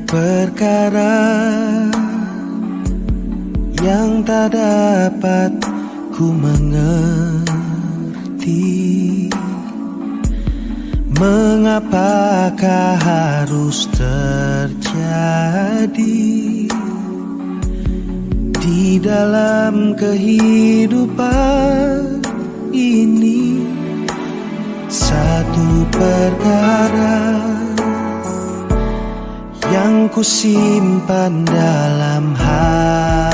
perkara yang tak dapat ku mengerti. Mengapakah harus terjadi di dalam kehidupan ini? Satu perkara yang ku simpan dalam hati,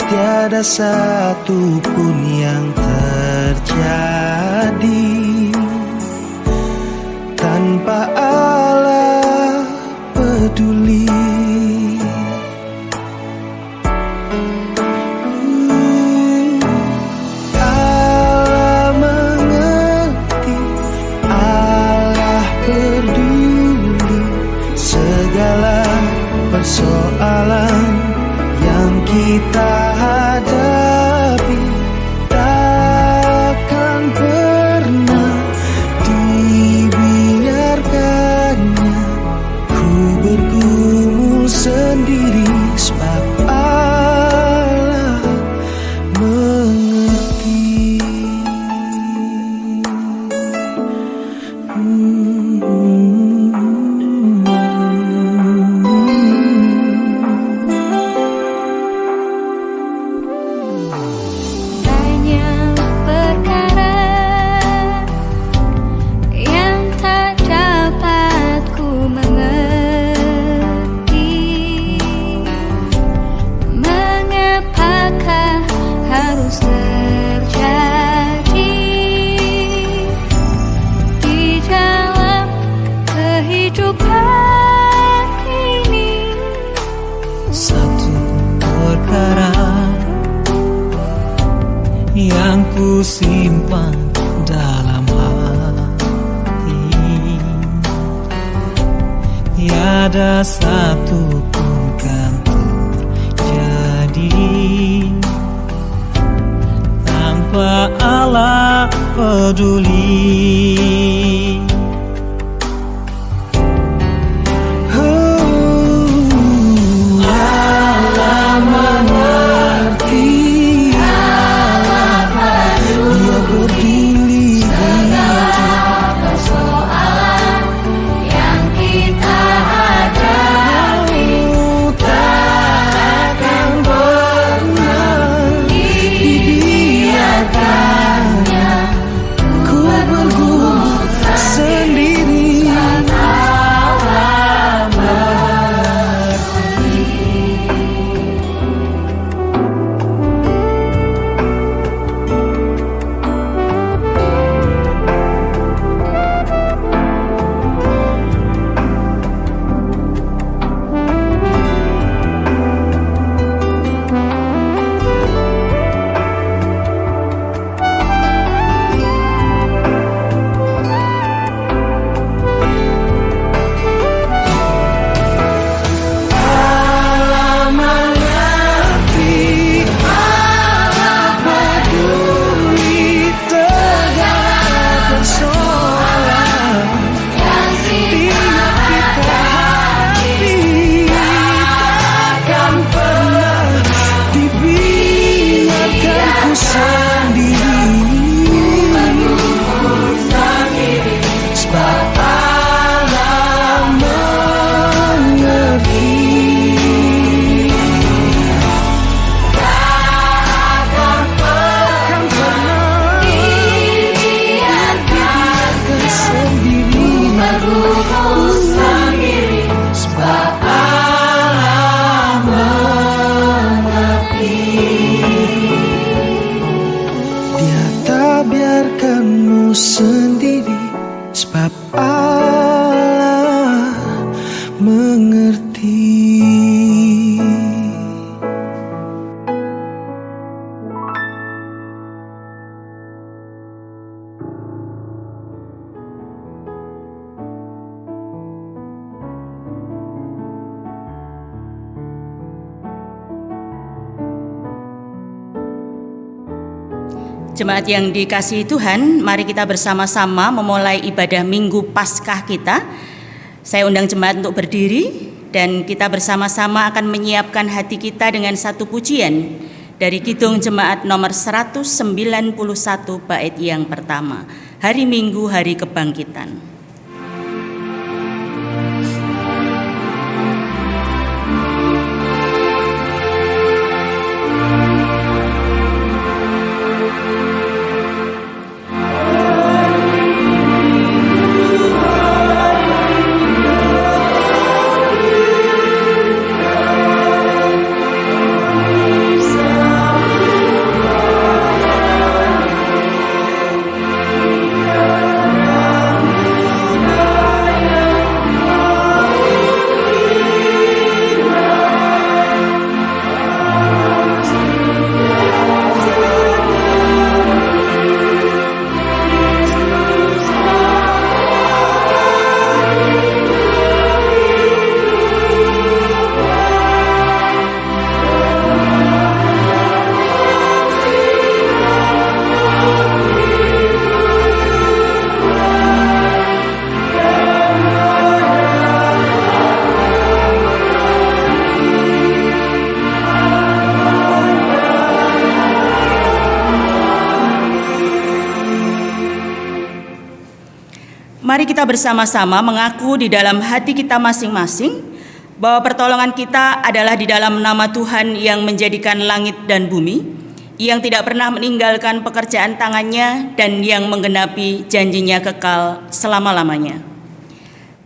tiada satu pun yang terjadi tanpa Allah peduli. Allah mengerti, Allah peduli segala persoalan yang kita hadapi. Takkan pernah dibiarkannya ku bergumul sendiri, sebab Allah mengerti. Banyak perkara yang tak dapat ku mengerti. Mengapakah harus terjadi di dalam kehidupan ini? Satu perkara yang ku simpan dalam hati, tiada satu pun kan terjadi tanpa Allah peduli. Allah mengerti, Dia peduli Persoalan yang kita hadapi, takkan pernah dibiarkannya ku bergumul sendiri. Allah mengerti, Allah peduli segala persoalan yang tiap kita hadapi. Takkan pernah dibiarkan ku sendiri, sebab Allah mengerti. Takkan pernah dibiarkan sendiri, sebab Allah mengerti. Dia tak biarkanmu sendiri, sebab Allah mengerti. Jemaat yang dikasihi Tuhan, mari kita bersama-sama memulai ibadah Minggu Paskah kita. Saya undang jemaat untuk berdiri dan kita bersama-sama akan menyiapkan hati kita dengan satu pujian dari Kidung Jemaat nomor 191 bait yang pertama, Hari Minggu Hari Kebangkitan. Mari kita bersama-sama mengaku di dalam hati kita masing-masing bahwa pertolongan kita adalah di dalam nama Tuhan yang menjadikan langit dan bumi, yang tidak pernah meninggalkan pekerjaan tangannya dan yang menggenapi janjinya kekal selama-lamanya.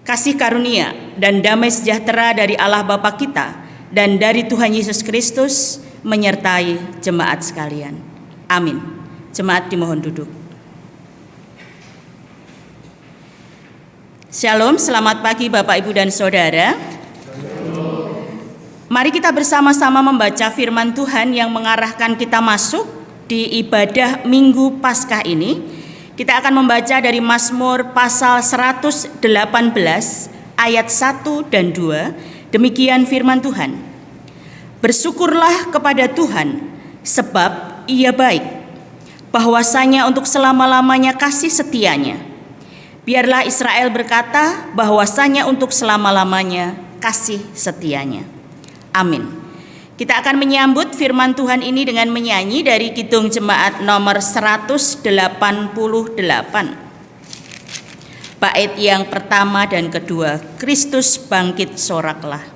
Kasih karunia dan damai sejahtera dari Allah Bapa kita dan dari Tuhan Yesus Kristus menyertai jemaat sekalian. Amin. Jemaat dimohon duduk. Shalom, selamat pagi Bapak, Ibu, dan Saudara. Mari kita bersama-sama membaca firman Tuhan yang mengarahkan kita masuk di ibadah Minggu Paskah ini. Kita akan membaca dari Mazmur pasal 118 ayat 1 dan 2. Demikian firman Tuhan. Bersyukurlah kepada Tuhan sebab Ia baik, bahwasanya untuk selama-lamanya kasih setianya. Biarlah Israel berkata bahwasanya untuk selama-lamanya kasih setianya. Amin. Kita akan menyambut firman Tuhan ini dengan menyanyi dari Kidung Jemaat nomor 188. Bait yang pertama dan kedua, Kristus bangkit soraklah.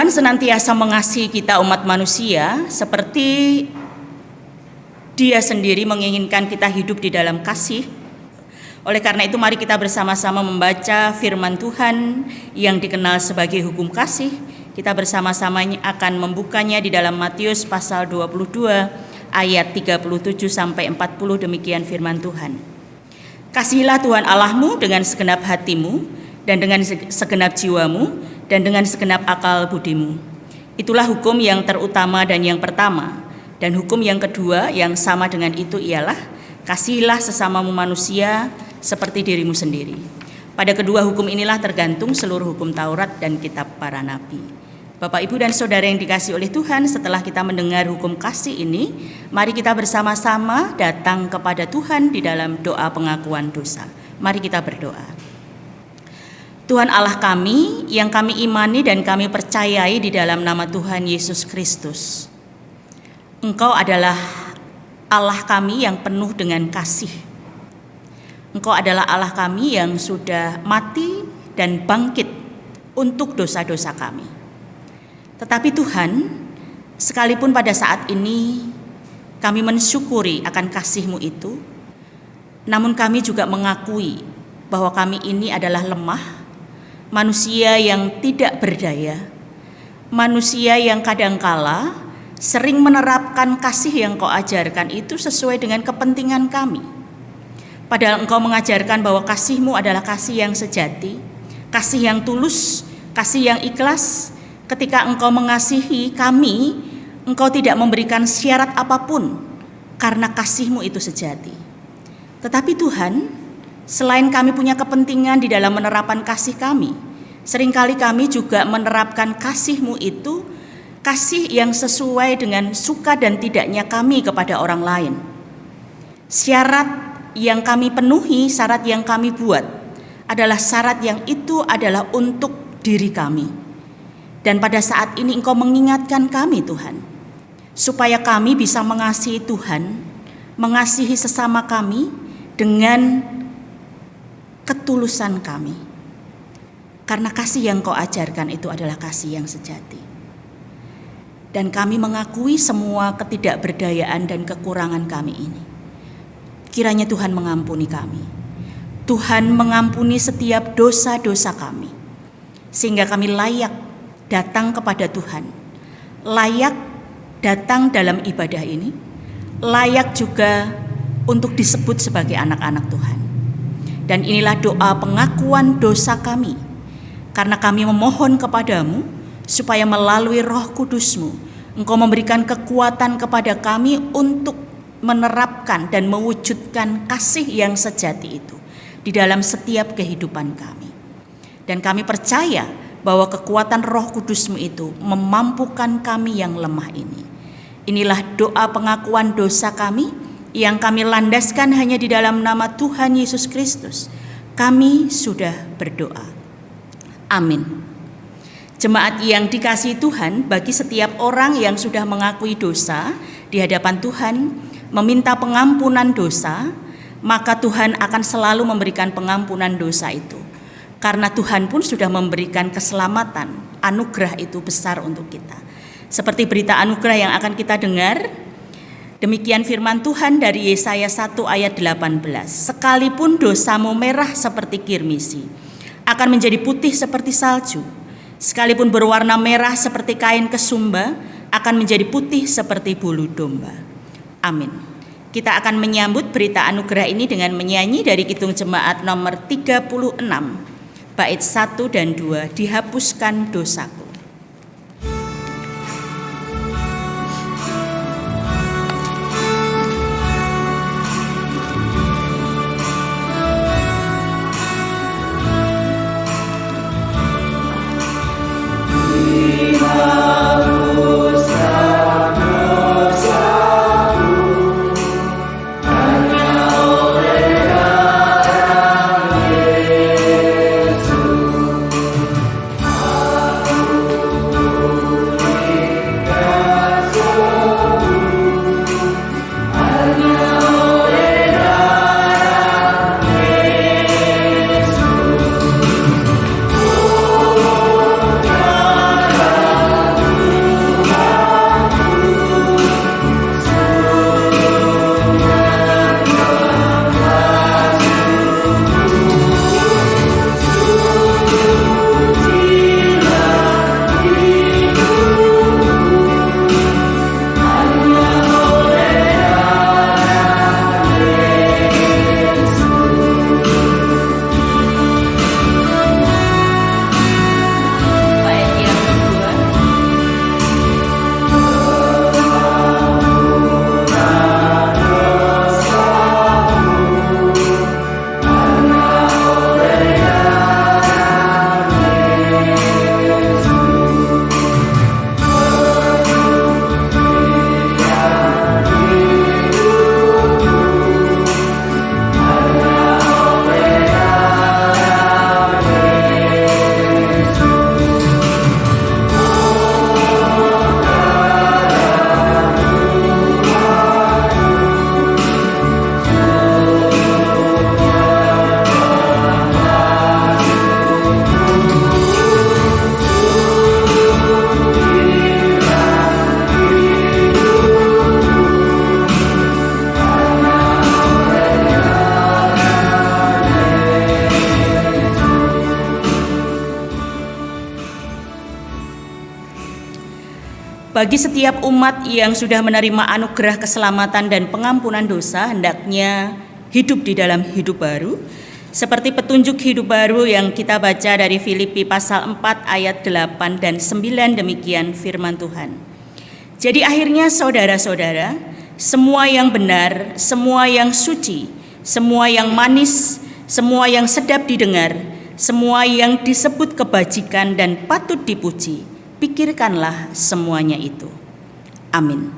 Tuhan senantiasa mengasihi kita umat manusia seperti Dia sendiri menginginkan kita hidup di dalam kasih. Oleh karena itu mari kita bersama-sama membaca firman Tuhan yang dikenal sebagai hukum kasih. Kita bersama-sama akan membukanya di dalam Matius pasal 22 ayat 37 sampai 40. Demikian firman Tuhan. Kasihilah Tuhan Allahmu dengan segenap hatimu dan dengan segenap jiwamu dan dengan segenap akal budimu. Itulah hukum yang terutama dan yang pertama. Dan hukum yang kedua yang sama dengan itu ialah kasihilah sesamamu manusia seperti dirimu sendiri. Pada kedua hukum inilah tergantung seluruh hukum Taurat dan kitab para nabi. Bapak, Ibu, dan Saudara yang dikasihi oleh Tuhan, setelah kita mendengar hukum kasih ini, mari kita bersama-sama datang kepada Tuhan di dalam doa pengakuan dosa. Mari kita berdoa. Tuhan Allah kami yang kami imani dan kami percayai di dalam nama Tuhan Yesus Kristus. Engkau adalah Allah kami yang penuh dengan kasih. Engkau adalah Allah kami yang sudah mati dan bangkit untuk dosa-dosa kami. Tetapi Tuhan, sekalipun pada saat ini kami mensyukuri akan kasih-Mu itu, namun kami juga mengakui bahwa kami ini adalah lemah, manusia yang tidak berdaya, manusia yang kadangkala sering menerapkan kasih yang Kau ajarkan itu sesuai dengan kepentingan kami. Padahal Engkau mengajarkan bahwa kasih-Mu adalah kasih yang sejati, kasih yang tulus, kasih yang ikhlas. Ketika Engkau mengasihi kami, Engkau tidak memberikan syarat apapun karena kasih-Mu itu sejati. Tetapi Tuhan, selain kami punya kepentingan di dalam menerapkan kasih kami, seringkali kami juga menerapkan kasih-Mu itu kasih yang sesuai dengan suka dan tidaknya kami kepada orang lain. Syarat yang kami penuhi, syarat yang kami buat adalah syarat yang itu adalah untuk diri kami. Dan pada saat ini Engkau mengingatkan kami Tuhan, supaya kami bisa mengasihi Tuhan, mengasihi sesama kami dengan ketulusan kami. Karena kasih yang Kau ajarkan itu adalah kasih yang sejati. Dan kami mengakui semua ketidakberdayaan dan kekurangan kami ini. Kiranya Tuhan mengampuni kami. Tuhan mengampuni setiap dosa-dosa kami. Sehingga kami layak datang kepada Tuhan. Layak datang dalam ibadah ini. Layak juga untuk disebut sebagai anak-anak Tuhan. Dan inilah doa pengakuan dosa kami. Karena kami memohon kepadamu supaya melalui Roh Kudus-Mu Engkau memberikan kekuatan kepada kami untuk menerapkan dan mewujudkan kasih yang sejati itu di dalam setiap kehidupan kami. Dan kami percaya bahwa kekuatan Roh Kudus-Mu itu memampukan kami yang lemah ini. Inilah doa pengakuan dosa kami yang kami landaskan hanya di dalam nama Tuhan Yesus Kristus. Kami sudah berdoa. Amin. Jemaat yang dikasihi Tuhan, bagi setiap orang yang sudah mengakui dosa di hadapan Tuhan, meminta pengampunan dosa, maka Tuhan akan selalu memberikan pengampunan dosa itu. Karena Tuhan pun sudah memberikan keselamatan, anugerah itu besar untuk kita. Seperti berita anugerah yang akan kita dengar, demikian firman Tuhan dari Yesaya 1 ayat 18. Sekalipun dosamu merah seperti kirmisi, akan menjadi putih seperti salju. Sekalipun berwarna merah seperti kain kesumba, akan menjadi putih seperti bulu domba. Amin. Kita akan menyambut berita anugerah ini dengan menyanyi dari Kidung Jemaat nomor 36, bait 1 dan 2, dihapuskan dosaku. Aku Bagi setiap umat yang sudah menerima anugerah keselamatan dan pengampunan dosa, hendaknya hidup di dalam hidup baru, seperti petunjuk hidup baru yang kita baca dari Filipi pasal 4 ayat 8 dan 9, demikian firman Tuhan. Jadi akhirnya saudara-saudara, semua yang benar, semua yang suci, semua yang manis, semua yang sedap didengar, semua yang disebut kebajikan dan patut dipuji, pikirkanlah semuanya itu. Amin.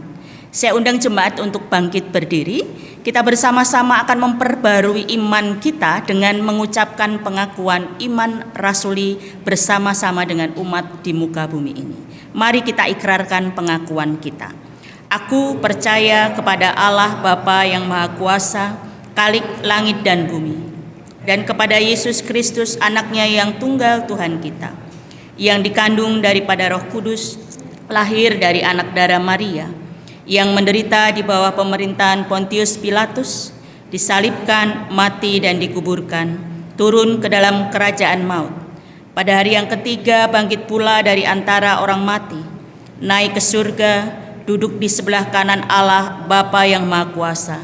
Saya undang jemaat untuk bangkit berdiri. Kita bersama-sama akan memperbarui iman kita dengan mengucapkan pengakuan iman rasuli bersama-sama dengan umat di muka bumi ini. Mari kita ikrarkan pengakuan kita. Aku percaya kepada Allah Bapa yang Maha Kuasa, Khalik langit dan bumi, dan kepada Yesus Kristus anaknya yang tunggal Tuhan kita, yang dikandung daripada Roh Kudus, lahir dari anak darah Maria, yang menderita di bawah pemerintahan Pontius Pilatus, disalibkan, mati dan dikuburkan, turun ke dalam kerajaan maut. Pada hari yang ketiga bangkit pula dari antara orang mati, naik ke surga, duduk di sebelah kanan Allah Bapa yang Maha Kuasa,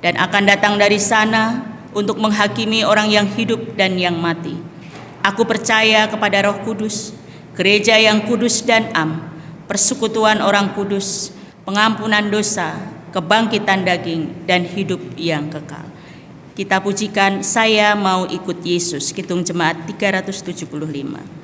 dan akan datang dari sana untuk menghakimi orang yang hidup dan yang mati. Aku percaya kepada Roh Kudus, gereja yang kudus dan am, persekutuan orang kudus, pengampunan dosa, kebangkitan daging, dan hidup yang kekal. Kita pujikan Saya Mau Ikut Yesus, Kidung Jemaat 375.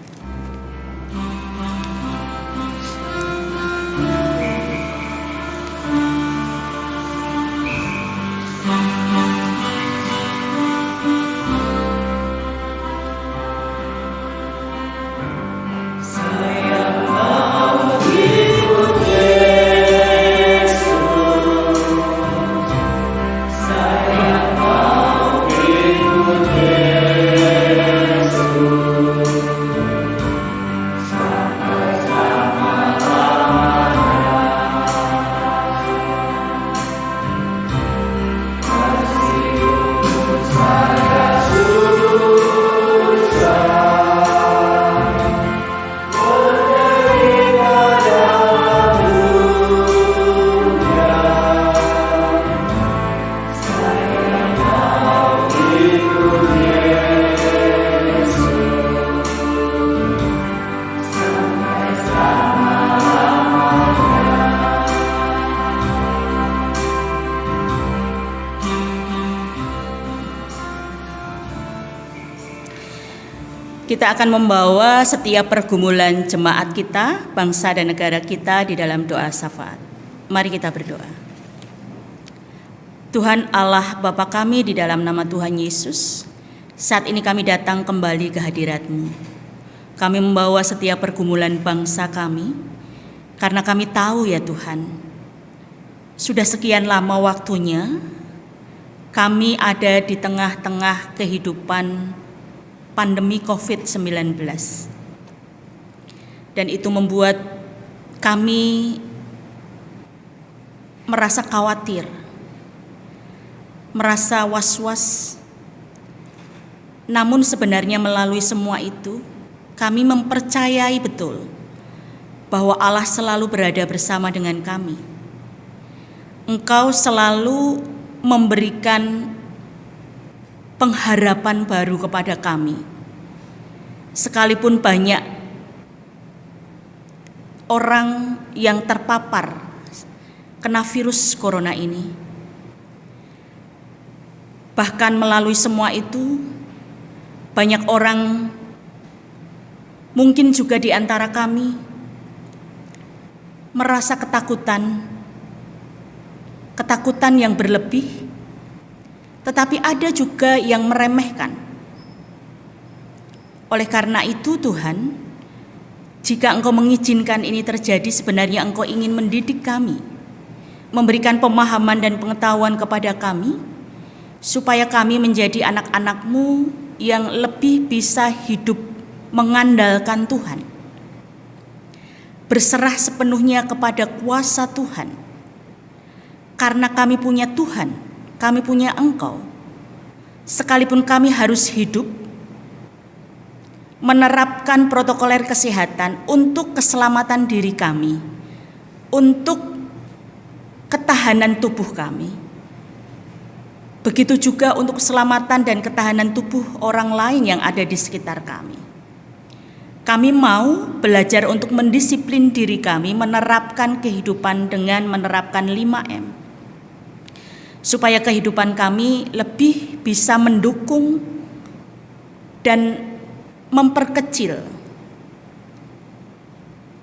Kita akan membawa setiap pergumulan jemaat kita, bangsa dan negara kita di dalam doa syafaat. Mari kita berdoa. Tuhan Allah Bapa kami, di dalam nama Tuhan Yesus, saat ini kami datang kembali ke hadirat-Mu. Kami membawa setiap pergumulan bangsa kami, karena kami tahu ya Tuhan, sudah sekian lama waktunya kami ada di tengah-tengah kehidupan pandemi COVID-19. Dan itu membuat kami merasa khawatir, merasa was-was. Namun sebenarnya melalui semua itu, kami mempercayai betul bahwa Allah selalu berada bersama dengan kami. Engkau selalu memberikan pengharapan baru kepada kami. Sekalipun banyak orang yang terpapar kena virus corona ini, bahkan melalui semua itu, banyak orang, mungkin juga di antara kami, merasa ketakutan yang berlebih. Tetapi ada juga yang meremehkan. Oleh karena itu Tuhan, jika Engkau mengizinkan ini terjadi, sebenarnya Engkau ingin mendidik kami, memberikan pemahaman dan pengetahuan kepada kami, supaya kami menjadi anak-anak-Mu yang lebih bisa hidup mengandalkan Tuhan, berserah sepenuhnya kepada kuasa Tuhan. Karena kami punya Tuhan, kami punya Engkau. Sekalipun kami harus hidup menerapkan protokoler kesehatan untuk keselamatan diri kami, untuk ketahanan tubuh kami. Begitu juga untuk keselamatan dan ketahanan tubuh orang lain yang ada di sekitar kami. Kami mau belajar untuk mendisiplin diri kami menerapkan kehidupan dengan menerapkan 5M. Supaya kehidupan kami lebih bisa mendukung dan memperkecil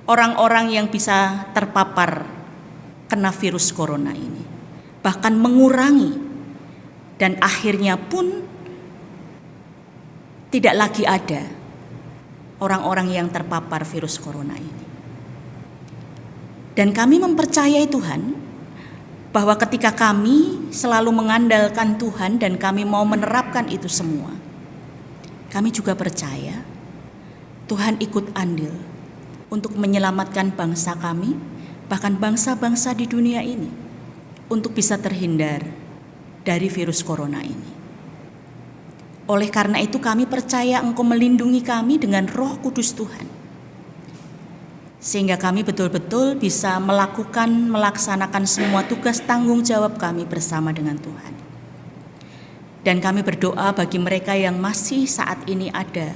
orang-orang yang bisa terpapar kena virus corona ini. Bahkan mengurangi dan akhirnya pun tidak lagi ada orang-orang yang terpapar virus corona ini. Dan kami mempercayai Tuhan bahwa ketika kami selalu mengandalkan Tuhan dan kami mau menerapkan itu semua, kami juga percaya Tuhan ikut andil untuk menyelamatkan bangsa kami, bahkan bangsa-bangsa di dunia ini, untuk bisa terhindar dari virus corona ini. Oleh karena itu kami percaya Engkau melindungi kami dengan Roh Kudus Tuhan, sehingga kami betul-betul bisa melaksanakan semua tugas tanggung jawab kami bersama dengan Tuhan. Dan kami berdoa bagi mereka yang masih saat ini ada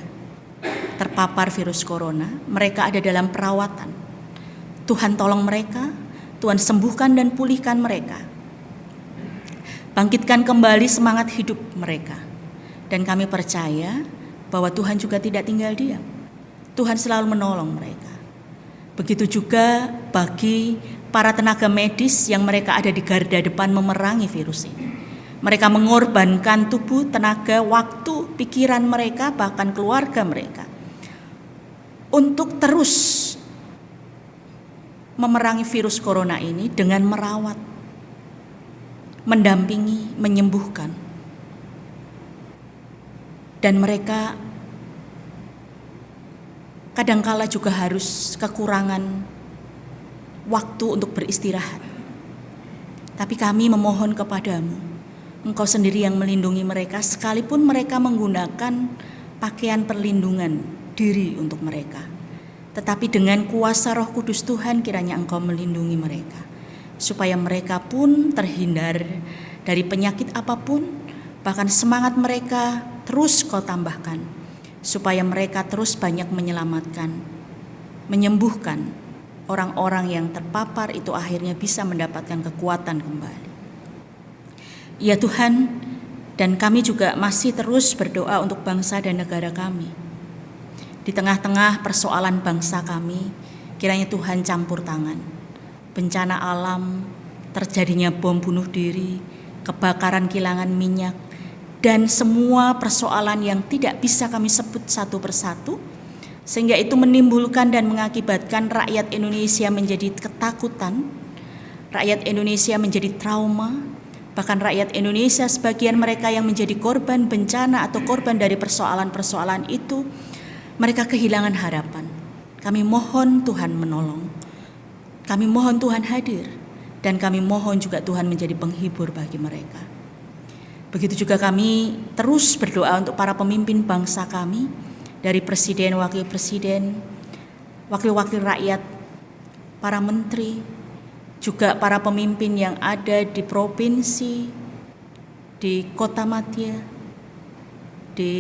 terpapar virus corona, mereka ada dalam perawatan. Tuhan tolong mereka, Tuhan sembuhkan dan pulihkan mereka. Bangkitkan kembali semangat hidup mereka. Dan kami percaya bahwa Tuhan juga tidak tinggal diam. Tuhan selalu menolong mereka. Begitu juga bagi para tenaga medis yang mereka ada di garda depan memerangi virus ini. Mereka mengorbankan tubuh, tenaga, waktu, pikiran mereka, bahkan keluarga mereka untuk terus memerangi virus corona ini dengan merawat, mendampingi, menyembuhkan. Dan mereka kadangkala juga harus kekurangan waktu untuk beristirahat. Tapi kami memohon kepadamu, Engkau sendiri yang melindungi mereka, sekalipun mereka menggunakan pakaian perlindungan diri untuk mereka. Tetapi dengan kuasa Roh Kudus Tuhan kiranya Engkau melindungi mereka, supaya mereka pun terhindar dari penyakit apapun, bahkan semangat mereka terus Kau tambahkan, supaya mereka terus banyak menyelamatkan, menyembuhkan orang-orang yang terpapar itu akhirnya bisa mendapatkan kekuatan kembali. Ya Tuhan, dan kami juga masih terus berdoa untuk bangsa dan negara kami. Di tengah-tengah persoalan bangsa kami, kiranya Tuhan campur tangan. Bencana alam, terjadinya bom bunuh diri, kebakaran kilangan minyak, dan semua persoalan yang tidak bisa kami sebut satu persatu, sehingga itu menimbulkan dan mengakibatkan rakyat Indonesia menjadi ketakutan, rakyat Indonesia menjadi trauma, bahkan rakyat Indonesia sebagian mereka yang menjadi korban bencana atau korban dari persoalan-persoalan itu, mereka kehilangan harapan. Kami mohon Tuhan menolong, kami mohon Tuhan hadir, dan kami mohon juga Tuhan menjadi penghibur bagi mereka. Begitu juga kami terus berdoa untuk para pemimpin bangsa kami, dari presiden, wakil presiden, wakil-wakil rakyat, para menteri, juga para pemimpin yang ada di provinsi, di kota madya, di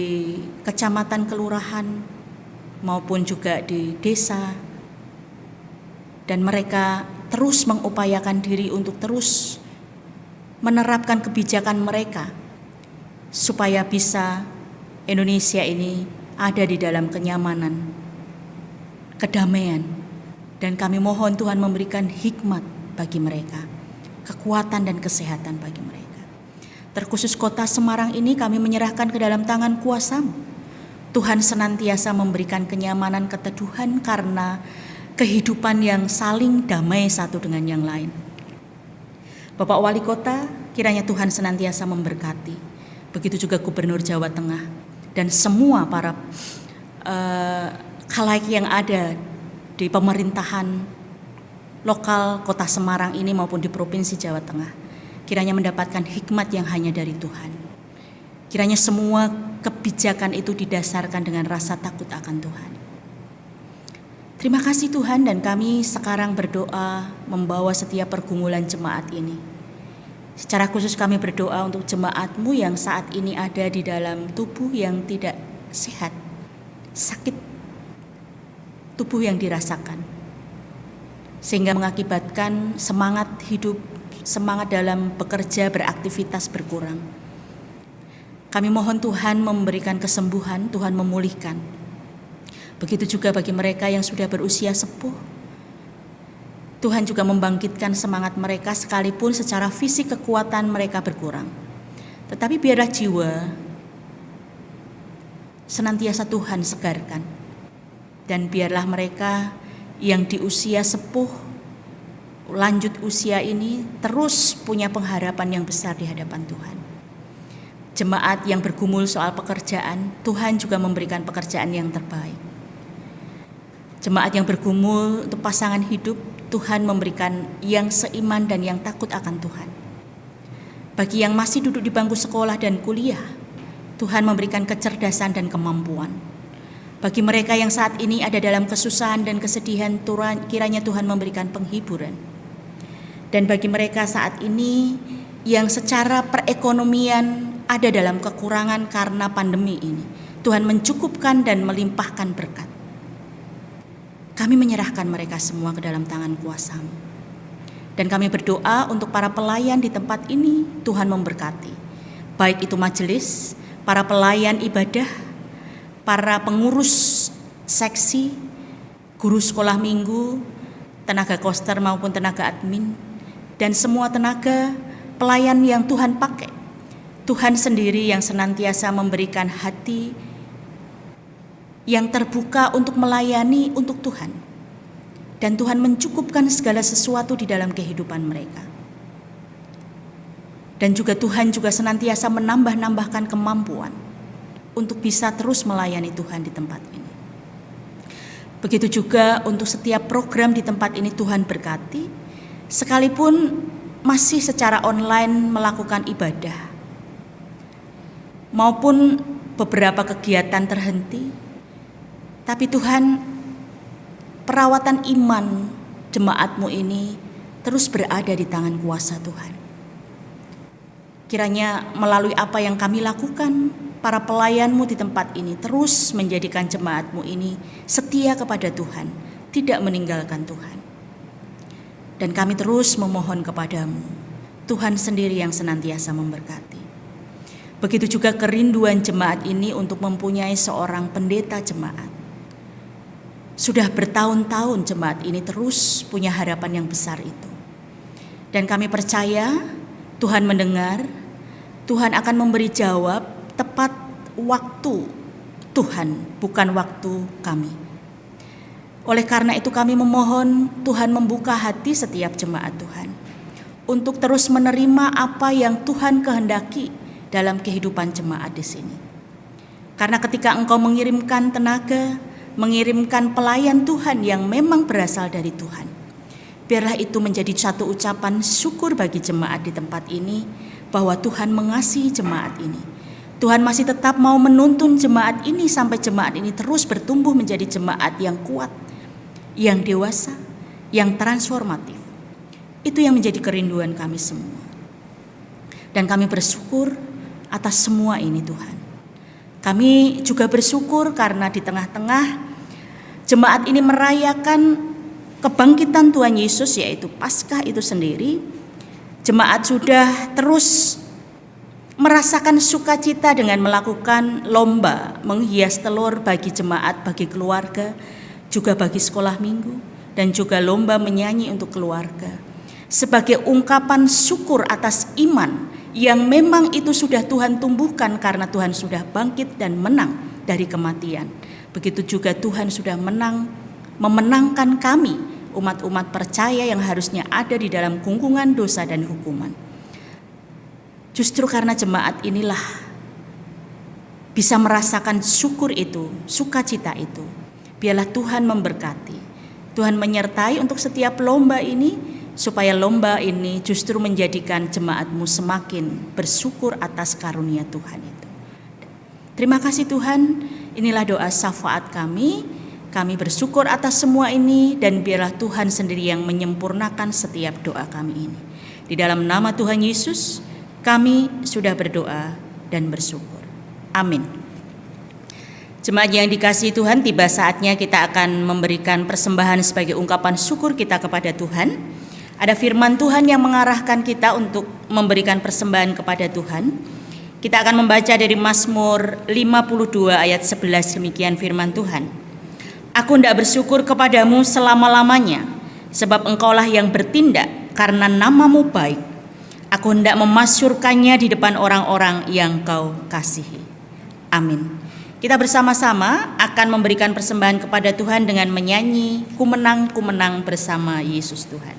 kecamatan kelurahan, maupun juga di desa. Dan mereka terus mengupayakan diri untuk terus menerapkan kebijakan mereka supaya bisa Indonesia ini ada di dalam kenyamanan, kedamaian. Dan kami mohon Tuhan memberikan hikmat bagi mereka, kekuatan dan kesehatan bagi mereka. Terkhusus kota Semarang ini kami menyerahkan ke dalam tangan kuasa-Mu. Tuhan senantiasa memberikan kenyamanan, keteduhan karena kehidupan yang saling damai satu dengan yang lain. Bapak Wali Kota, kiranya Tuhan senantiasa memberkati. Begitu juga Gubernur Jawa Tengah dan semua para khalayak yang ada di pemerintahan lokal Kota Semarang ini maupun di Provinsi Jawa Tengah. Kiranya mendapatkan hikmat yang hanya dari Tuhan. Kiranya semua kebijakan itu didasarkan dengan rasa takut akan Tuhan. Terima kasih Tuhan, dan kami sekarang berdoa membawa setiap pergumulan jemaat ini. Secara khusus kami berdoa untuk jemaat-Mu yang saat ini ada di dalam tubuh yang tidak sehat, sakit tubuh yang dirasakan, sehingga mengakibatkan semangat hidup, semangat dalam bekerja, beraktivitas berkurang. Kami mohon Tuhan memberikan kesembuhan, Tuhan memulihkan. Begitu juga bagi mereka yang sudah berusia sepuh, Tuhan juga membangkitkan semangat mereka sekalipun secara fisik kekuatan mereka berkurang. Tetapi biarlah jiwa senantiasa Tuhan segarkan. Dan biarlah mereka yang di usia sepuh, lanjut usia ini terus punya pengharapan yang besar di hadapan Tuhan. Jemaat yang bergumul soal pekerjaan, Tuhan juga memberikan pekerjaan yang terbaik. Jemaat yang bergumul untuk pasangan hidup, Tuhan memberikan yang seiman dan yang takut akan Tuhan. Bagi yang masih duduk di bangku sekolah dan kuliah, Tuhan memberikan kecerdasan dan kemampuan. Bagi mereka yang saat ini ada dalam kesusahan dan kesedihan, kiranya Tuhan memberikan penghiburan. Dan bagi mereka saat ini yang secara perekonomian ada dalam kekurangan karena pandemi ini, Tuhan mencukupkan dan melimpahkan berkat. Kami menyerahkan mereka semua ke dalam tangan kuasa-Mu. Dan kami berdoa untuk para pelayan di tempat ini, Tuhan memberkati. Baik itu majelis, para pelayan ibadah, para pengurus seksi, guru sekolah minggu, tenaga koster maupun tenaga admin, dan semua tenaga pelayan yang Tuhan pakai. Tuhan sendiri yang senantiasa memberikan hati yang terbuka untuk melayani untuk Tuhan. Dan Tuhan mencukupkan segala sesuatu di dalam kehidupan mereka. Dan juga Tuhan juga senantiasa menambah-nambahkan kemampuan untuk bisa terus melayani Tuhan di tempat ini. Begitu juga untuk setiap program di tempat ini Tuhan berkati, sekalipun masih secara online melakukan ibadah, maupun beberapa kegiatan terhenti, tapi Tuhan, perawatan iman jemaat-Mu ini terus berada di tangan kuasa Tuhan. Kiranya melalui apa yang kami lakukan, para pelayan-Mu di tempat ini terus menjadikan jemaat-Mu ini setia kepada Tuhan, tidak meninggalkan Tuhan. Dan kami terus memohon kepada-Mu, Tuhan sendiri yang senantiasa memberkati. Begitu juga kerinduan jemaat ini untuk mempunyai seorang pendeta jemaat. Sudah bertahun-tahun jemaat ini terus punya harapan yang besar itu. Dan kami percaya Tuhan mendengar, Tuhan akan memberi jawab tepat waktu Tuhan, bukan waktu kami. Oleh karena itu kami memohon Tuhan membuka hati setiap jemaat Tuhan untuk terus menerima apa yang Tuhan kehendaki dalam kehidupan jemaat di sini. Karena ketika Engkau mengirimkan tenaga, mengirimkan pelayan Tuhan yang memang berasal dari Tuhan, biarlah itu menjadi satu ucapan syukur bagi jemaat di tempat ini, bahwa Tuhan mengasihi jemaat ini. Tuhan masih tetap mau menuntun jemaat ini sampai jemaat ini terus bertumbuh menjadi jemaat yang kuat, yang dewasa, yang transformatif. Itu yang menjadi kerinduan kami semua. Dan kami bersyukur atas semua ini Tuhan. Kami juga bersyukur karena di tengah-tengah jemaat ini merayakan kebangkitan Tuhan Yesus, yaitu Paskah itu sendiri. Jemaat sudah terus merasakan sukacita dengan melakukan lomba menghias telur bagi jemaat, bagi keluarga, juga bagi sekolah minggu, dan juga lomba menyanyi untuk keluarga. Sebagai ungkapan syukur atas iman yang memang itu sudah Tuhan tumbuhkan karena Tuhan sudah bangkit dan menang dari kematian. Begitu juga Tuhan sudah memenangkan kami, umat-umat percaya yang harusnya ada di dalam gungkungan dosa dan hukuman. Justru karena jemaat inilah bisa merasakan syukur itu, sukacita itu. Biarlah Tuhan memberkati, Tuhan menyertai untuk setiap lomba ini, supaya lomba ini justru menjadikan jemaat-Mu semakin bersyukur atas karunia Tuhan itu. Terima kasih Tuhan, inilah doa syafaat kami Kami bersyukur atas semua ini dan biarlah Tuhan sendiri yang menyempurnakan setiap doa kami ini. Di dalam nama Tuhan Yesus, kami sudah berdoa dan bersyukur. Amin. Jemaat yang dikasihi Tuhan, tiba saatnya kita akan memberikan persembahan sebagai ungkapan syukur kita kepada Tuhan. Ada firman Tuhan yang mengarahkan kita untuk memberikan persembahan kepada Tuhan. Kita akan membaca dari Mazmur 52 ayat 11, demikian firman Tuhan. Aku hendak bersyukur kepadamu selama-lamanya, sebab engkaulah yang bertindak karena namamu baik. Aku hendak memasyurkannya di depan orang-orang yang kau kasihi. Amin. Kita bersama-sama akan memberikan persembahan kepada Tuhan dengan menyanyi Ku menang bersama Yesus Tuhan.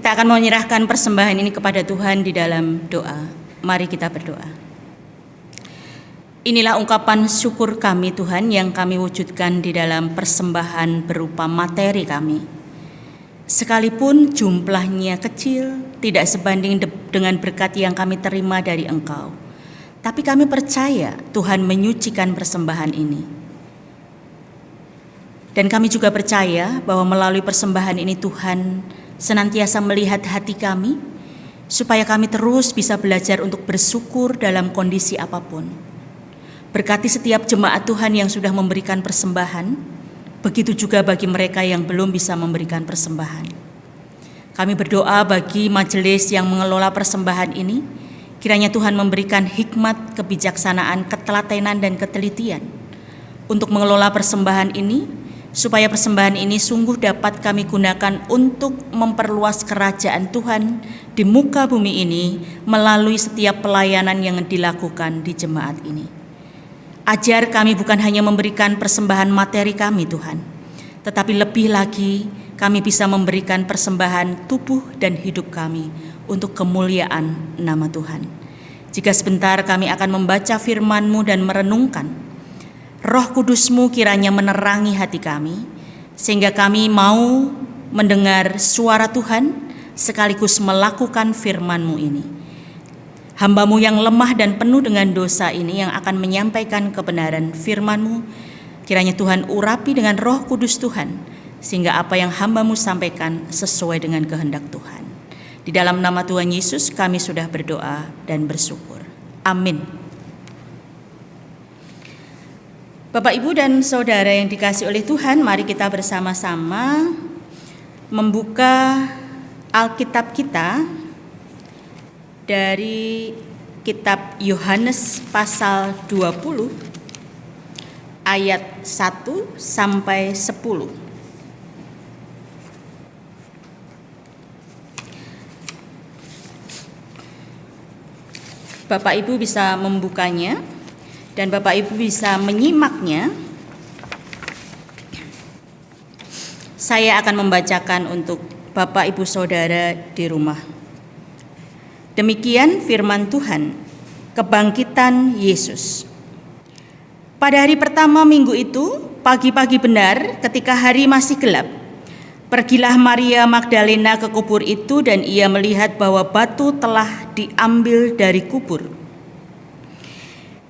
Kita akan menyerahkan persembahan ini kepada Tuhan di dalam doa. Mari kita berdoa. Inilah ungkapan syukur kami Tuhan yang kami wujudkan di dalam persembahan berupa materi kami. Sekalipun jumlahnya kecil, tidak sebanding dengan berkat yang kami terima dari Engkau. Tapi kami percaya Tuhan menyucikan persembahan ini. Dan kami juga percaya bahwa melalui persembahan ini Tuhan senantiasa melihat hati kami, supaya kami terus bisa belajar untuk bersyukur dalam kondisi apapun. Berkati setiap jemaat Tuhan yang sudah memberikan persembahan, begitu juga bagi mereka yang belum bisa memberikan persembahan. Kami berdoa bagi majelis yang mengelola persembahan ini, kiranya Tuhan memberikan hikmat, kebijaksanaan, ketelatenan, dan ketelitian untuk mengelola persembahan ini, supaya persembahan ini sungguh dapat kami gunakan untuk memperluas kerajaan Tuhan di muka bumi ini melalui setiap pelayanan yang dilakukan di jemaat ini. Ajar kami bukan hanya memberikan persembahan materi kami Tuhan, tetapi lebih lagi kami bisa memberikan persembahan tubuh dan hidup kami untuk kemuliaan nama Tuhan. Jika sebentar kami akan membaca firman-Mu dan merenungkan, Roh Kudus-Mu kiranya menerangi hati kami, sehingga kami mau mendengar suara Tuhan sekaligus melakukan firman-Mu ini. Hamba-Mu yang lemah dan penuh dengan dosa ini yang akan menyampaikan kebenaran firman-Mu, kiranya Tuhan urapi dengan Roh Kudus Tuhan, sehingga apa yang hamba-Mu sampaikan sesuai dengan kehendak Tuhan. Di dalam nama Tuhan Yesus kami sudah berdoa dan bersyukur. Amin. Bapak, Ibu, dan Saudara yang dikasihi oleh Tuhan, mari kita bersama-sama membuka Alkitab kita dari kitab Yohanes pasal 20 ayat 1 sampai 10. Bapak Ibu bisa membukanya dan Bapak Ibu bisa menyimaknya. Saya akan membacakan untuk Bapak Ibu Saudara di rumah. Demikian firman Tuhan, kebangkitan Yesus. Pada hari pertama minggu itu, pagi-pagi benar ketika hari masih gelap, pergilah Maria Magdalena ke kubur itu dan ia melihat bahwa batu telah diambil dari kubur.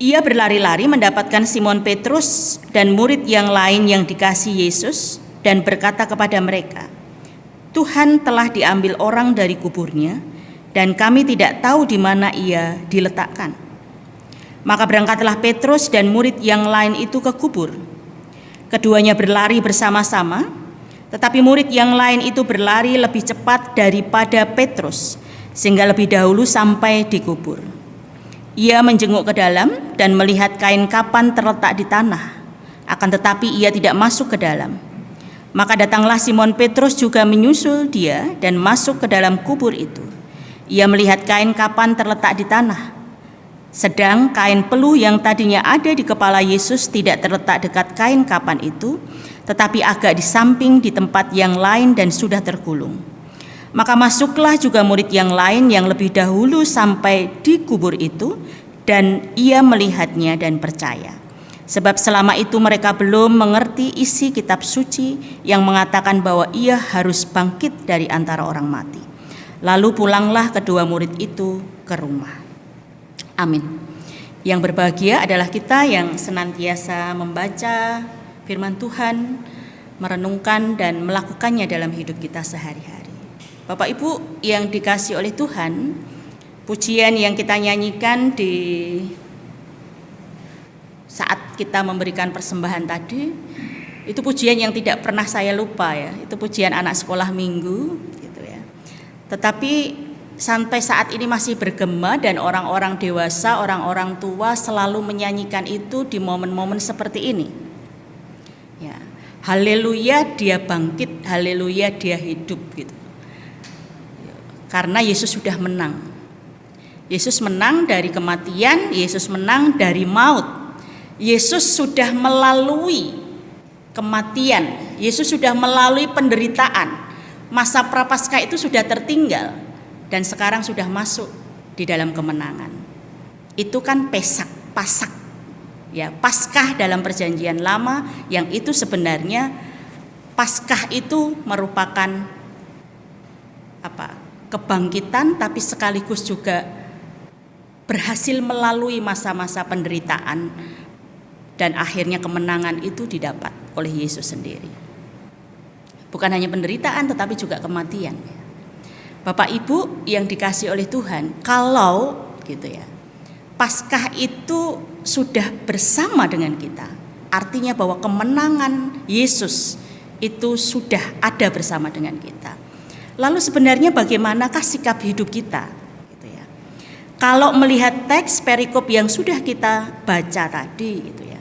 Ia berlari-lari mendapatkan Simon Petrus dan murid yang lain yang dikasihi Yesus dan berkata kepada mereka, "Tuhan telah diambil orang dari kuburnya dan kami tidak tahu di mana ia diletakkan." Maka berangkatlah Petrus dan murid yang lain itu ke kubur. Keduanya berlari bersama-sama, tetapi murid yang lain itu berlari lebih cepat daripada Petrus, sehingga lebih dahulu sampai di kubur. Ia menjenguk ke dalam dan melihat kain kapan terletak di tanah, akan tetapi ia tidak masuk ke dalam. Maka datanglah Simon Petrus juga menyusul dia dan masuk ke dalam kubur itu. Ia melihat kain kapan terletak di tanah, sedang kain peluh yang tadinya ada di kepala Yesus tidak terletak dekat kain kapan itu, tetapi agak di samping di tempat yang lain dan sudah tergulung. Maka masuklah juga murid yang lain yang lebih dahulu sampai di kubur itu, dan ia melihatnya dan percaya. Sebab selama itu mereka belum mengerti isi kitab suci yang mengatakan bahwa ia harus bangkit dari antara orang mati. Lalu pulanglah kedua murid itu ke rumah. Amin. Yang berbahagia adalah kita yang senantiasa membaca firman Tuhan, merenungkan dan melakukannya dalam hidup kita sehari-hari. Bapak Ibu yang dikasihi oleh Tuhan, pujian yang kita nyanyikan di saat kita memberikan persembahan tadi, itu pujian yang tidak pernah saya lupa ya. Itu pujian anak sekolah minggu gitu ya. Tetapi sampai saat ini masih bergema dan orang-orang dewasa, orang-orang tua selalu menyanyikan itu di momen-momen seperti ini. Ya. Haleluya dia bangkit, haleluya dia hidup gitu. Karena Yesus sudah menang. Yesus menang dari kematian, Yesus menang dari maut. Yesus sudah melalui kematian, Yesus sudah melalui penderitaan. Masa prapaskah itu sudah tertinggal dan sekarang sudah masuk di dalam kemenangan. Itu kan Pasak. Ya, Paskah dalam perjanjian lama yang itu sebenarnya Paskah itu merupakan kebangkitan, tapi sekaligus juga berhasil melalui masa-masa penderitaan dan akhirnya kemenangan itu didapat oleh Yesus sendiri. Bukan hanya penderitaan tetapi juga kematian. Bapak Ibu yang dikasihi oleh Tuhan, kalau gitu ya, Paskah itu sudah bersama dengan kita, artinya bahwa kemenangan Yesus itu sudah ada bersama dengan kita. Lalu sebenarnya bagaimanakah sikap hidup kita? Gitu ya. Kalau melihat teks perikop yang sudah kita baca tadi, gitu ya,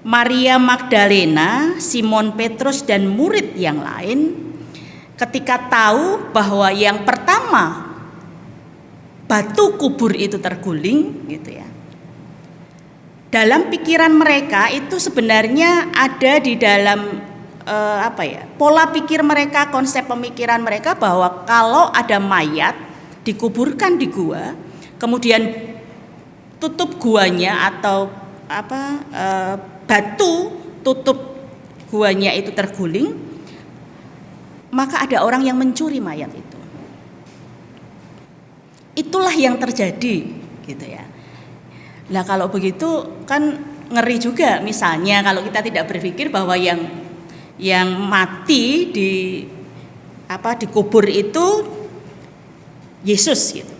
Maria Magdalena, Simon Petrus dan murid yang lain, ketika tahu bahwa yang pertama batu kubur itu terguling, gitu ya. Dalam pikiran mereka itu sebenarnya ada di dalam pola pikir mereka, konsep pemikiran mereka bahwa kalau ada mayat dikuburkan di gua, kemudian tutup guanya atau batu tutup guanya itu terguling, maka ada orang yang mencuri mayat itu. Itulah yang terjadi, gitu ya. Nah kalau begitu kan ngeri juga, misalnya kalau kita tidak berpikir bahwa yang mati dikubur itu Yesus gitu.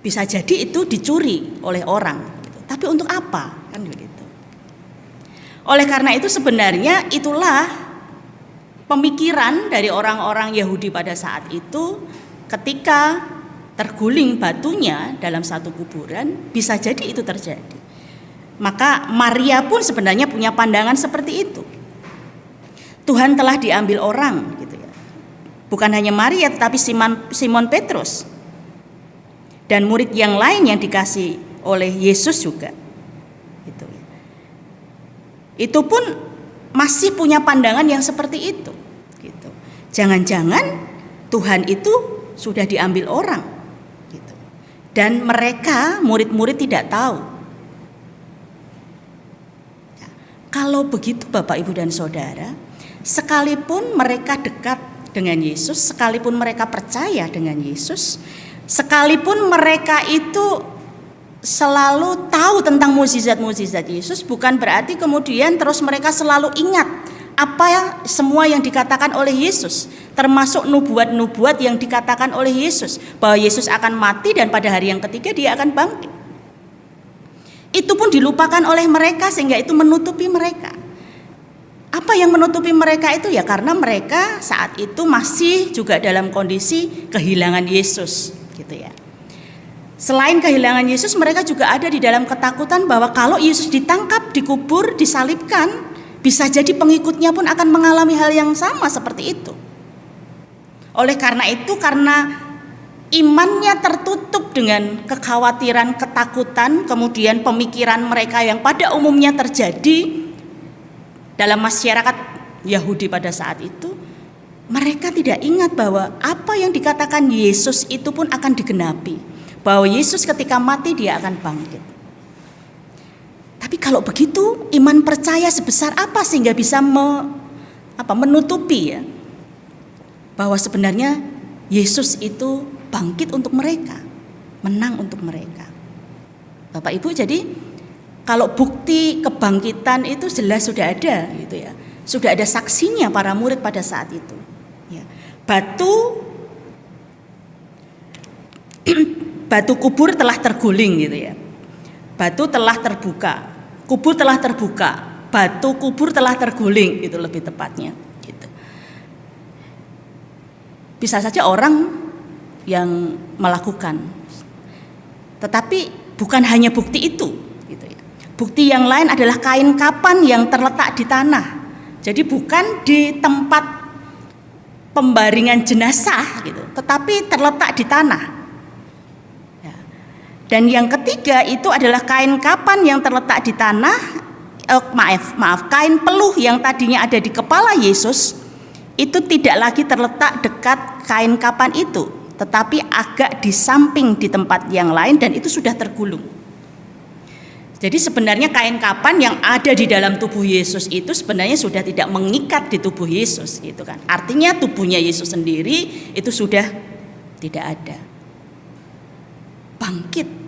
Bisa jadi itu dicuri oleh orang gitu. Tapi untuk apa? Kan begitu. Oleh karena itu sebenarnya itulah pemikiran dari orang-orang Yahudi pada saat itu, ketika terguling batunya dalam satu kuburan, bisa jadi itu terjadi. Maka Maria pun sebenarnya punya pandangan seperti itu. Tuhan telah diambil orang, gitu ya. Bukan hanya Maria, tetapi Simon Petrus dan murid yang lain yang dikasih oleh Yesus juga. Gitu ya. Itu pun masih punya pandangan yang seperti itu. Gitu. Jangan-jangan Tuhan itu sudah diambil orang, gitu. Dan mereka murid-murid tidak tahu. Ya. Kalau begitu Bapak, Ibu dan Saudara, sekalipun mereka dekat dengan Yesus, sekalipun mereka percaya dengan Yesus, sekalipun mereka itu selalu tahu tentang mukjizat-mukjizat Yesus, bukan berarti kemudian terus mereka selalu ingat apa semua yang dikatakan oleh Yesus, termasuk nubuat-nubuat yang dikatakan oleh Yesus, bahwa Yesus akan mati dan pada hari yang ketiga dia akan bangkit. Itu pun dilupakan oleh mereka sehingga itu menutupi mereka. Apa yang menutupi mereka itu? Ya karena mereka saat itu masih juga dalam kondisi kehilangan Yesus, gitu ya. Selain kehilangan Yesus, mereka juga ada di dalam ketakutan bahwa kalau Yesus ditangkap, dikubur, disalibkan, bisa jadi pengikutnya pun akan mengalami hal yang sama seperti itu. Oleh karena itu, karena imannya tertutup dengan kekhawatiran, ketakutan, kemudian pemikiran mereka yang pada umumnya terjadi dalam masyarakat Yahudi pada saat itu, mereka tidak ingat bahwa apa yang dikatakan Yesus itu pun akan digenapi. Bahwa Yesus ketika mati dia akan bangkit. Tapi kalau begitu, iman percaya sebesar apa sehingga bisa menutupi ya bahwa sebenarnya Yesus itu bangkit untuk mereka, menang untuk mereka. Bapak Ibu, jadi kalau bukti kebangkitan itu jelas sudah ada, gitu ya. Sudah ada saksinya para murid pada saat itu. Ya. Batu kubur telah terguling, gitu ya. Batu telah terbuka, kubur telah terbuka, batu kubur telah terguling, itu lebih tepatnya. Gitu. Bisa saja orang yang melakukan, tetapi bukan hanya bukti itu, gitu ya. Bukti yang lain adalah kain kapan yang terletak di tanah. Jadi bukan di tempat pembaringan jenazah, gitu, tetapi terletak di tanah. Dan yang ketiga itu adalah kain kapan yang terletak di tanah, kain peluh yang tadinya ada di kepala Yesus itu tidak lagi terletak dekat kain kapan itu, tetapi agak di samping di tempat yang lain dan itu sudah tergulung. Jadi sebenarnya kain kapan yang ada di dalam tubuh Yesus itu sebenarnya sudah tidak mengikat di tubuh Yesus, gitu kan. Artinya tubuhnya Yesus sendiri itu sudah tidak ada. Bangkit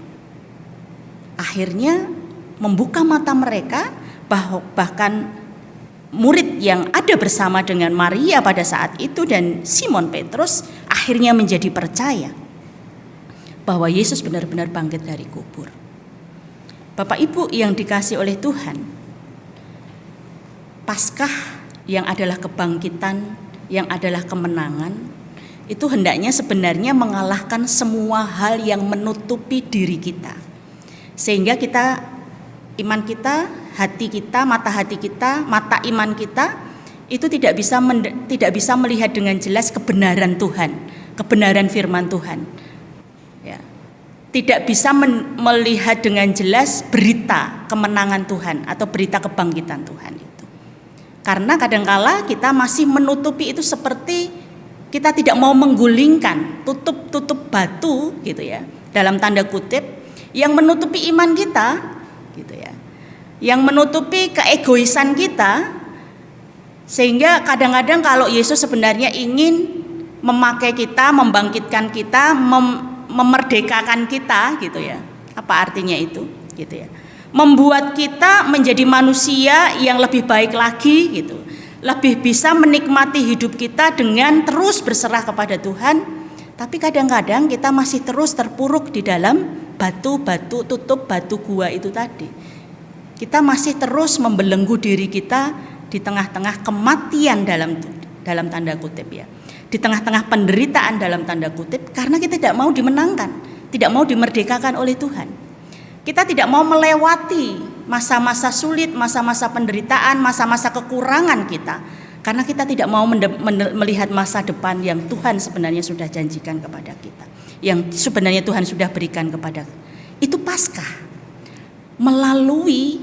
akhirnya membuka mata mereka, bahkan murid yang ada bersama dengan Maria pada saat itu dan Simon Petrus akhirnya menjadi percaya bahwa Yesus benar-benar bangkit dari kubur. Bapak Ibu yang dikasihi oleh Tuhan, Paskah yang adalah kebangkitan, yang adalah kemenangan, itu hendaknya sebenarnya mengalahkan semua hal yang menutupi diri kita. Sehingga kita, iman kita, hati kita, mata iman kita itu tidak bisa melihat dengan jelas kebenaran Tuhan, kebenaran firman Tuhan. Ya. Tidak bisa melihat dengan jelas berita kemenangan Tuhan atau berita kebangkitan Tuhan itu. Karena kadangkala kita masih menutupi itu seperti kita tidak mau menggulingkan, tutup batu, gitu ya, dalam tanda kutip, yang menutupi iman kita, gitu ya, yang menutupi keegoisan kita, sehingga kadang-kadang kalau Yesus sebenarnya ingin memakai kita, membangkitkan kita, memerdekakan kita, gitu ya, apa artinya itu, gitu ya, membuat kita menjadi manusia yang lebih baik lagi, gitu, lebih bisa menikmati hidup kita dengan terus berserah kepada Tuhan. Tapi kadang-kadang kita masih terus terpuruk di dalam batu-batu, tutup batu gua itu tadi. Kita masih terus membelenggu diri kita di tengah-tengah kematian dalam tanda kutip ya. Di tengah-tengah penderitaan dalam tanda kutip, karena kita tidak mau dimenangkan, tidak mau dimerdekakan oleh Tuhan. Kita tidak mau melewati masa-masa sulit, masa-masa penderitaan, masa-masa kekurangan kita. Karena kita tidak mau melihat masa depan yang Tuhan sebenarnya sudah janjikan kepada kita, yang sebenarnya Tuhan sudah berikan kepada kita. Itu Paskah. Melalui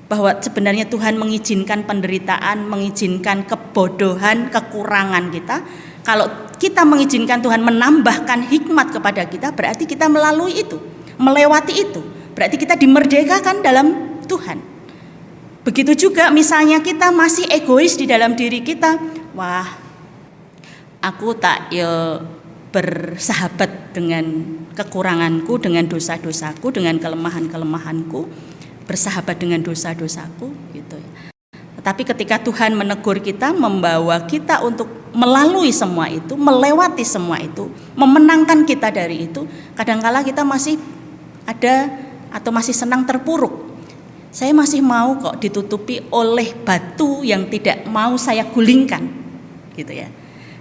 bahwa sebenarnya Tuhan mengizinkan penderitaan, mengizinkan kebodohan, kekurangan kita. Kalau kita mengizinkan Tuhan menambahkan hikmat kepada kita, berarti kita melalui itu, melewati itu. Berarti kita dimerdekakan dalam Tuhan. Begitu juga misalnya kita masih egois di dalam diri kita. Wah, aku tak bersahabat dengan kekuranganku, dengan dosa-dosaku, dengan kelemahan-kelemahanku, bersahabat dengan dosa-dosaku gitu ya. Tetapi ketika Tuhan menegur kita, membawa kita untuk melalui semua itu, melewati semua itu, memenangkan kita dari itu, kadangkala kita masih ada atau masih senang terpuruk. Saya masih mau kok ditutupi oleh batu yang tidak mau saya gulingkan gitu ya.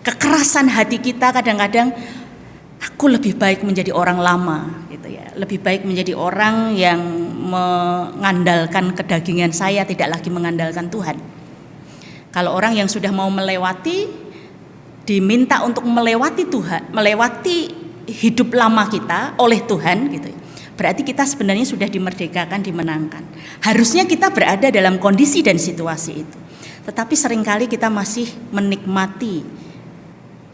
Kekerasan hati kita kadang-kadang, aku lebih baik menjadi orang lama gitu ya. Lebih baik menjadi orang yang mengandalkan kedagingan saya, tidak lagi mengandalkan Tuhan. Kalau orang yang sudah mau melewati, diminta untuk melewati Tuhan, melewati hidup lama kita oleh Tuhan gitu ya. Berarti kita sebenarnya sudah dimerdekakan, dimenangkan. Harusnya kita berada dalam kondisi dan situasi itu. Tetapi seringkali kita masih menikmati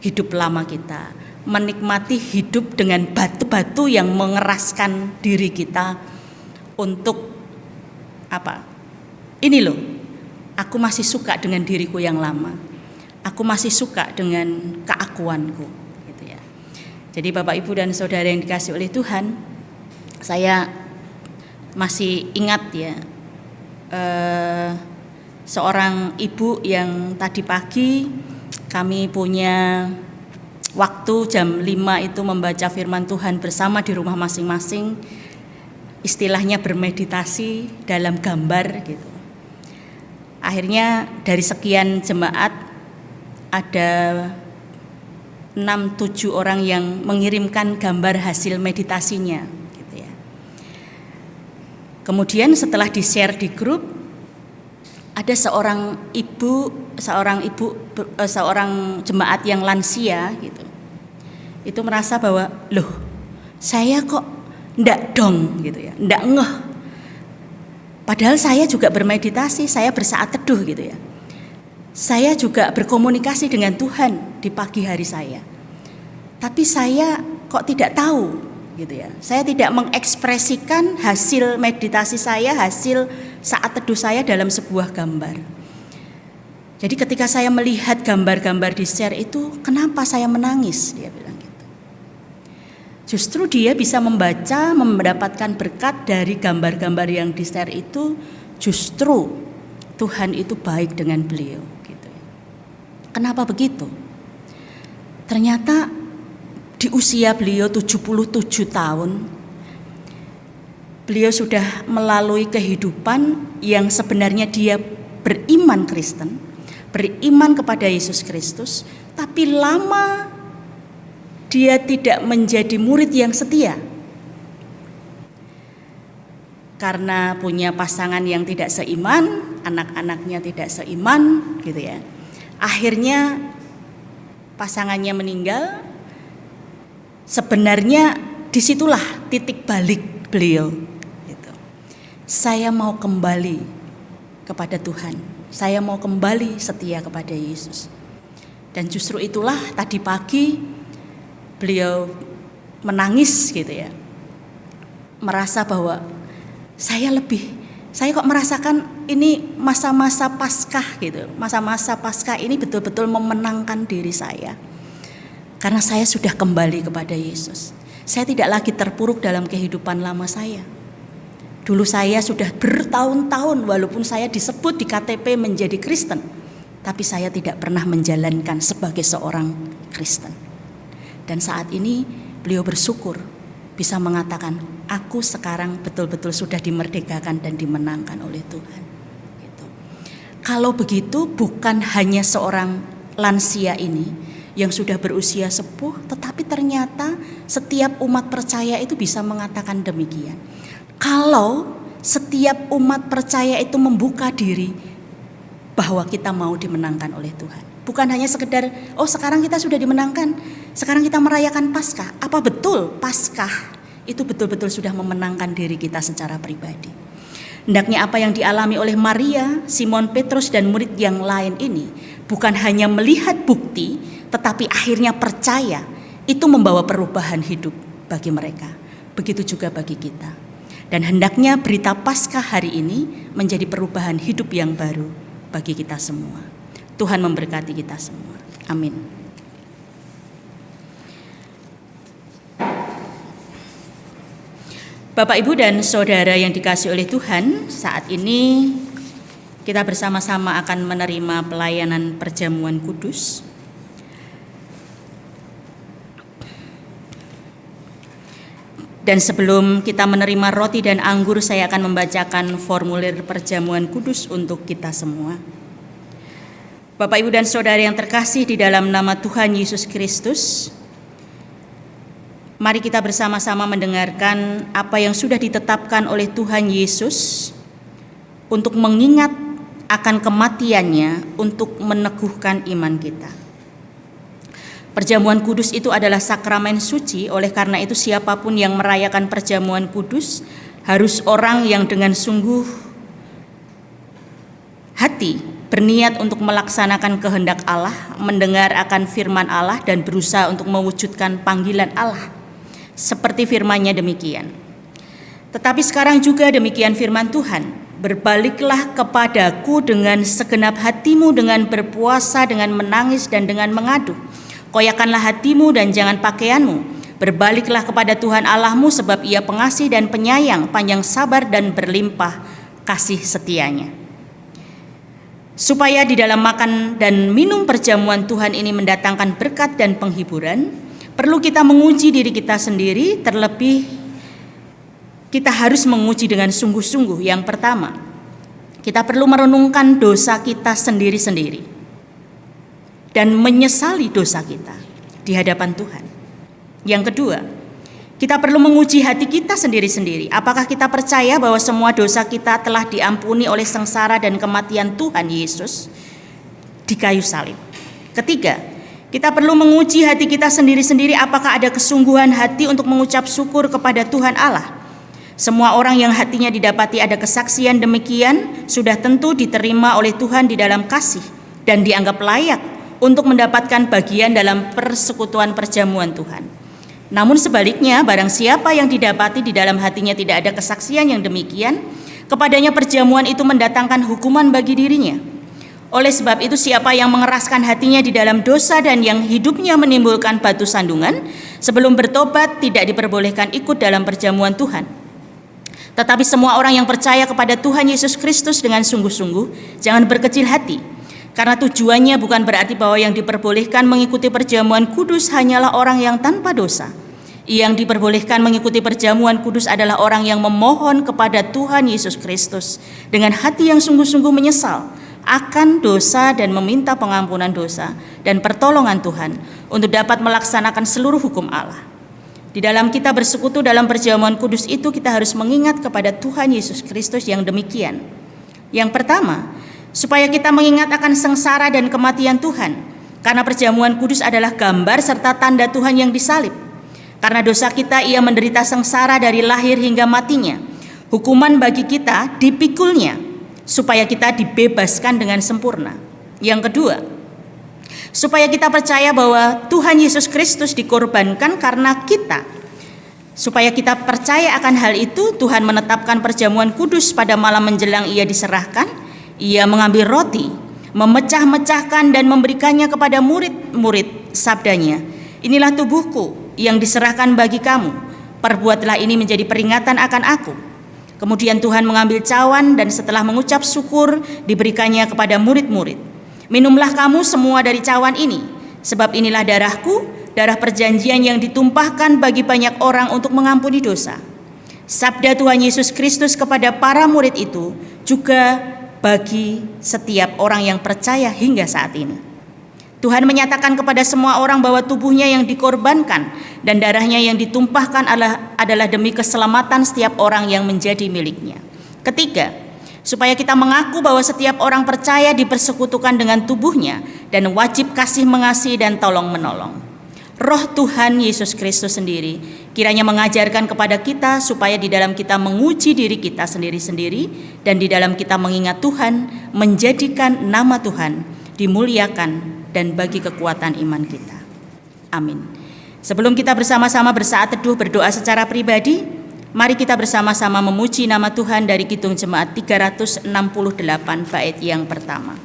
hidup lama kita, menikmati hidup dengan batu-batu yang mengeraskan diri kita untuk apa? Ini loh, aku masih suka dengan diriku yang lama. Aku masih suka dengan keakuanku gitu ya. Jadi Bapak Ibu dan Saudara yang dikasihi oleh Tuhan, saya masih ingat ya seorang ibu yang tadi pagi kami punya waktu jam 5 itu membaca firman Tuhan bersama di rumah masing-masing, istilahnya bermeditasi dalam gambar gitu. Akhirnya dari sekian jemaat ada 6-7 orang yang mengirimkan gambar hasil meditasinya gitu ya. Kemudian setelah di-share di grup, ada seorang jemaat yang lansia gitu. Itu merasa bahwa loh, saya kok ndak dong gitu ya, ndak ngeh. Padahal saya juga bermeditasi, saya bersaat teduh gitu ya. Saya juga berkomunikasi dengan Tuhan di pagi hari saya. Tapi saya kok tidak tahu gitu ya. Saya tidak mengekspresikan hasil meditasi saya, hasil saat teduh saya dalam sebuah gambar. Jadi ketika saya melihat gambar-gambar di share itu, kenapa saya menangis? Dia bilang gitu. Justru dia bisa membaca, mendapatkan berkat dari gambar-gambar yang di share itu. Justru Tuhan itu baik dengan beliau gitu. Kenapa begitu? Ternyata di usia beliau 77 tahun, beliau sudah melalui kehidupan yang sebenarnya dia beriman Kristen, beriman kepada Yesus Kristus, tapi lama dia tidak menjadi murid yang setia. Karena punya pasangan yang tidak seiman, anak-anaknya tidak seiman gitu ya. Akhirnya pasangannya meninggal. Sebenarnya disitulah titik balik beliau gitu. Saya mau kembali kepada Tuhan, saya mau kembali setia kepada Yesus. Dan justru itulah tadi pagi beliau menangis gitu ya, merasa bahwa saya kok merasakan ini masa-masa Paskah gitu, masa-masa Paskah ini betul-betul memenangkan diri saya. Karena saya sudah kembali kepada Yesus. Saya tidak lagi terpuruk dalam kehidupan lama saya. Dulu saya sudah bertahun-tahun walaupun saya disebut di KTP menjadi Kristen, tapi saya tidak pernah menjalankan sebagai seorang Kristen. Dan saat ini beliau bersyukur bisa mengatakan, aku sekarang betul-betul sudah dimerdekakan dan dimenangkan oleh Tuhan. Gitu. Kalau begitu bukan hanya seorang lansia ini yang sudah berusia sepuh, tetapi ternyata setiap umat percaya itu bisa mengatakan demikian. Kalau setiap umat percaya itu membuka diri bahwa kita mau dimenangkan oleh Tuhan. Bukan hanya sekedar, oh sekarang kita sudah dimenangkan, sekarang kita merayakan Paskah. Apa betul Paskah itu betul-betul sudah memenangkan diri kita secara pribadi? Hendaknya apa yang dialami oleh Maria, Simon Petrus dan murid yang lain ini bukan hanya melihat bukti, tetapi akhirnya percaya, itu membawa perubahan hidup bagi mereka. Begitu juga bagi kita. Dan hendaknya berita Paskah hari ini menjadi perubahan hidup yang baru bagi kita semua. Tuhan memberkati kita semua. Amin. Bapak, Ibu, dan Saudara yang dikasihi oleh Tuhan, saat ini kita bersama-sama akan menerima pelayanan perjamuan kudus. Dan sebelum kita menerima roti dan anggur, saya akan membacakan formulir perjamuan kudus untuk kita semua. Bapak, Ibu, dan Saudara yang terkasih di dalam nama Tuhan Yesus Kristus, mari kita bersama-sama mendengarkan apa yang sudah ditetapkan oleh Tuhan Yesus untuk mengingat akan kematiannya untuk meneguhkan iman kita. Perjamuan kudus itu adalah sakramen suci, oleh karena itu siapapun yang merayakan perjamuan kudus harus orang yang dengan sungguh hati berniat untuk melaksanakan kehendak Allah, mendengar akan firman Allah dan berusaha untuk mewujudkan panggilan Allah. Seperti firman-Nya demikian. Tetapi sekarang juga demikian firman Tuhan, berbaliklah kepadaku dengan segenap hatimu, dengan berpuasa, dengan menangis dan dengan mengadu. Koyakanlah hatimu dan jangan pakaianmu. Berbaliklah kepada Tuhan Allahmu, sebab Ia pengasih dan penyayang, panjang sabar dan berlimpah kasih setianya. Supaya di dalam makan dan minum perjamuan Tuhan ini mendatangkan berkat dan penghiburan, perlu kita menguji diri kita sendiri, terlebih kita harus menguji dengan sungguh-sungguh. Yang pertama, kita perlu merenungkan dosa kita sendiri-sendiri dan menyesali dosa kita di hadapan Tuhan. Yang kedua, kita perlu menguji hati kita sendiri-sendiri. Apakah kita percaya bahwa semua dosa kita telah diampuni oleh sengsara dan kematian Tuhan Yesus di kayu salib? Ketiga, kita perlu menguji hati kita sendiri-sendiri, apakah ada kesungguhan hati untuk mengucap syukur kepada Tuhan Allah. Semua orang yang hatinya didapati ada kesaksian demikian sudah tentu diterima oleh Tuhan di dalam kasih dan dianggap layak untuk mendapatkan bagian dalam persekutuan perjamuan Tuhan. Namun sebaliknya, barang siapa yang didapati di dalam hatinya tidak ada kesaksian yang demikian, kepadanya perjamuan itu mendatangkan hukuman bagi dirinya. Oleh sebab itu, siapa yang mengeraskan hatinya di dalam dosa dan yang hidupnya menimbulkan batu sandungan, sebelum bertobat tidak diperbolehkan ikut dalam perjamuan Tuhan. Tetapi semua orang yang percaya kepada Tuhan Yesus Kristus dengan sungguh-sungguh, jangan berkecil hati, karena tujuannya bukan berarti bahwa yang diperbolehkan mengikuti perjamuan kudus hanyalah orang yang tanpa dosa. Yang diperbolehkan mengikuti perjamuan kudus adalah orang yang memohon kepada Tuhan Yesus Kristus dengan hati yang sungguh-sungguh menyesal akan dosa dan meminta pengampunan dosa dan pertolongan Tuhan untuk dapat melaksanakan seluruh hukum Allah. Di dalam kita bersekutu dalam perjamuan kudus itu, kita harus mengingat kepada Tuhan Yesus Kristus yang demikian. Yang pertama, supaya kita mengingat akan sengsara dan kematian Tuhan, karena perjamuan kudus adalah gambar serta tanda Tuhan yang disalib. Karena dosa kita, Ia menderita sengsara dari lahir hingga matinya. Hukuman bagi kita dipikulnya, supaya kita dibebaskan dengan sempurna. Yang kedua, supaya kita percaya bahwa Tuhan Yesus Kristus dikorbankan karena kita. Supaya kita percaya akan hal itu, Tuhan menetapkan perjamuan kudus pada malam menjelang Ia diserahkan. Ia mengambil roti, memecah-mecahkan dan memberikannya kepada murid-murid, sabdanya, inilah tubuhku yang diserahkan bagi kamu. Perbuatlah ini menjadi peringatan akan aku. Kemudian Tuhan mengambil cawan dan setelah mengucap syukur diberikannya kepada murid-murid. Minumlah kamu semua dari cawan ini, sebab inilah darahku, darah perjanjian yang ditumpahkan bagi banyak orang untuk mengampuni dosa. Sabda Tuhan Yesus Kristus kepada para murid itu juga bagi setiap orang yang percaya hingga saat ini. Tuhan menyatakan kepada semua orang bahwa tubuhnya yang dikorbankan dan darahnya yang ditumpahkan adalah demi keselamatan setiap orang yang menjadi miliknya. Ketiga, supaya kita mengaku bahwa setiap orang percaya dipersekutukan dengan tubuhnya dan wajib kasih mengasihi dan tolong menolong. Roh Tuhan Yesus Kristus sendiri kiranya mengajarkan kepada kita supaya di dalam kita menguji diri kita sendiri-sendiri dan di dalam kita mengingat Tuhan, menjadikan nama Tuhan dimuliakan dan bagi kekuatan iman kita. Amin. Sebelum kita bersama-sama bersaat teduh berdoa secara pribadi, mari kita bersama-sama memuji nama Tuhan dari Kidung Jemaat 368 bait yang pertama.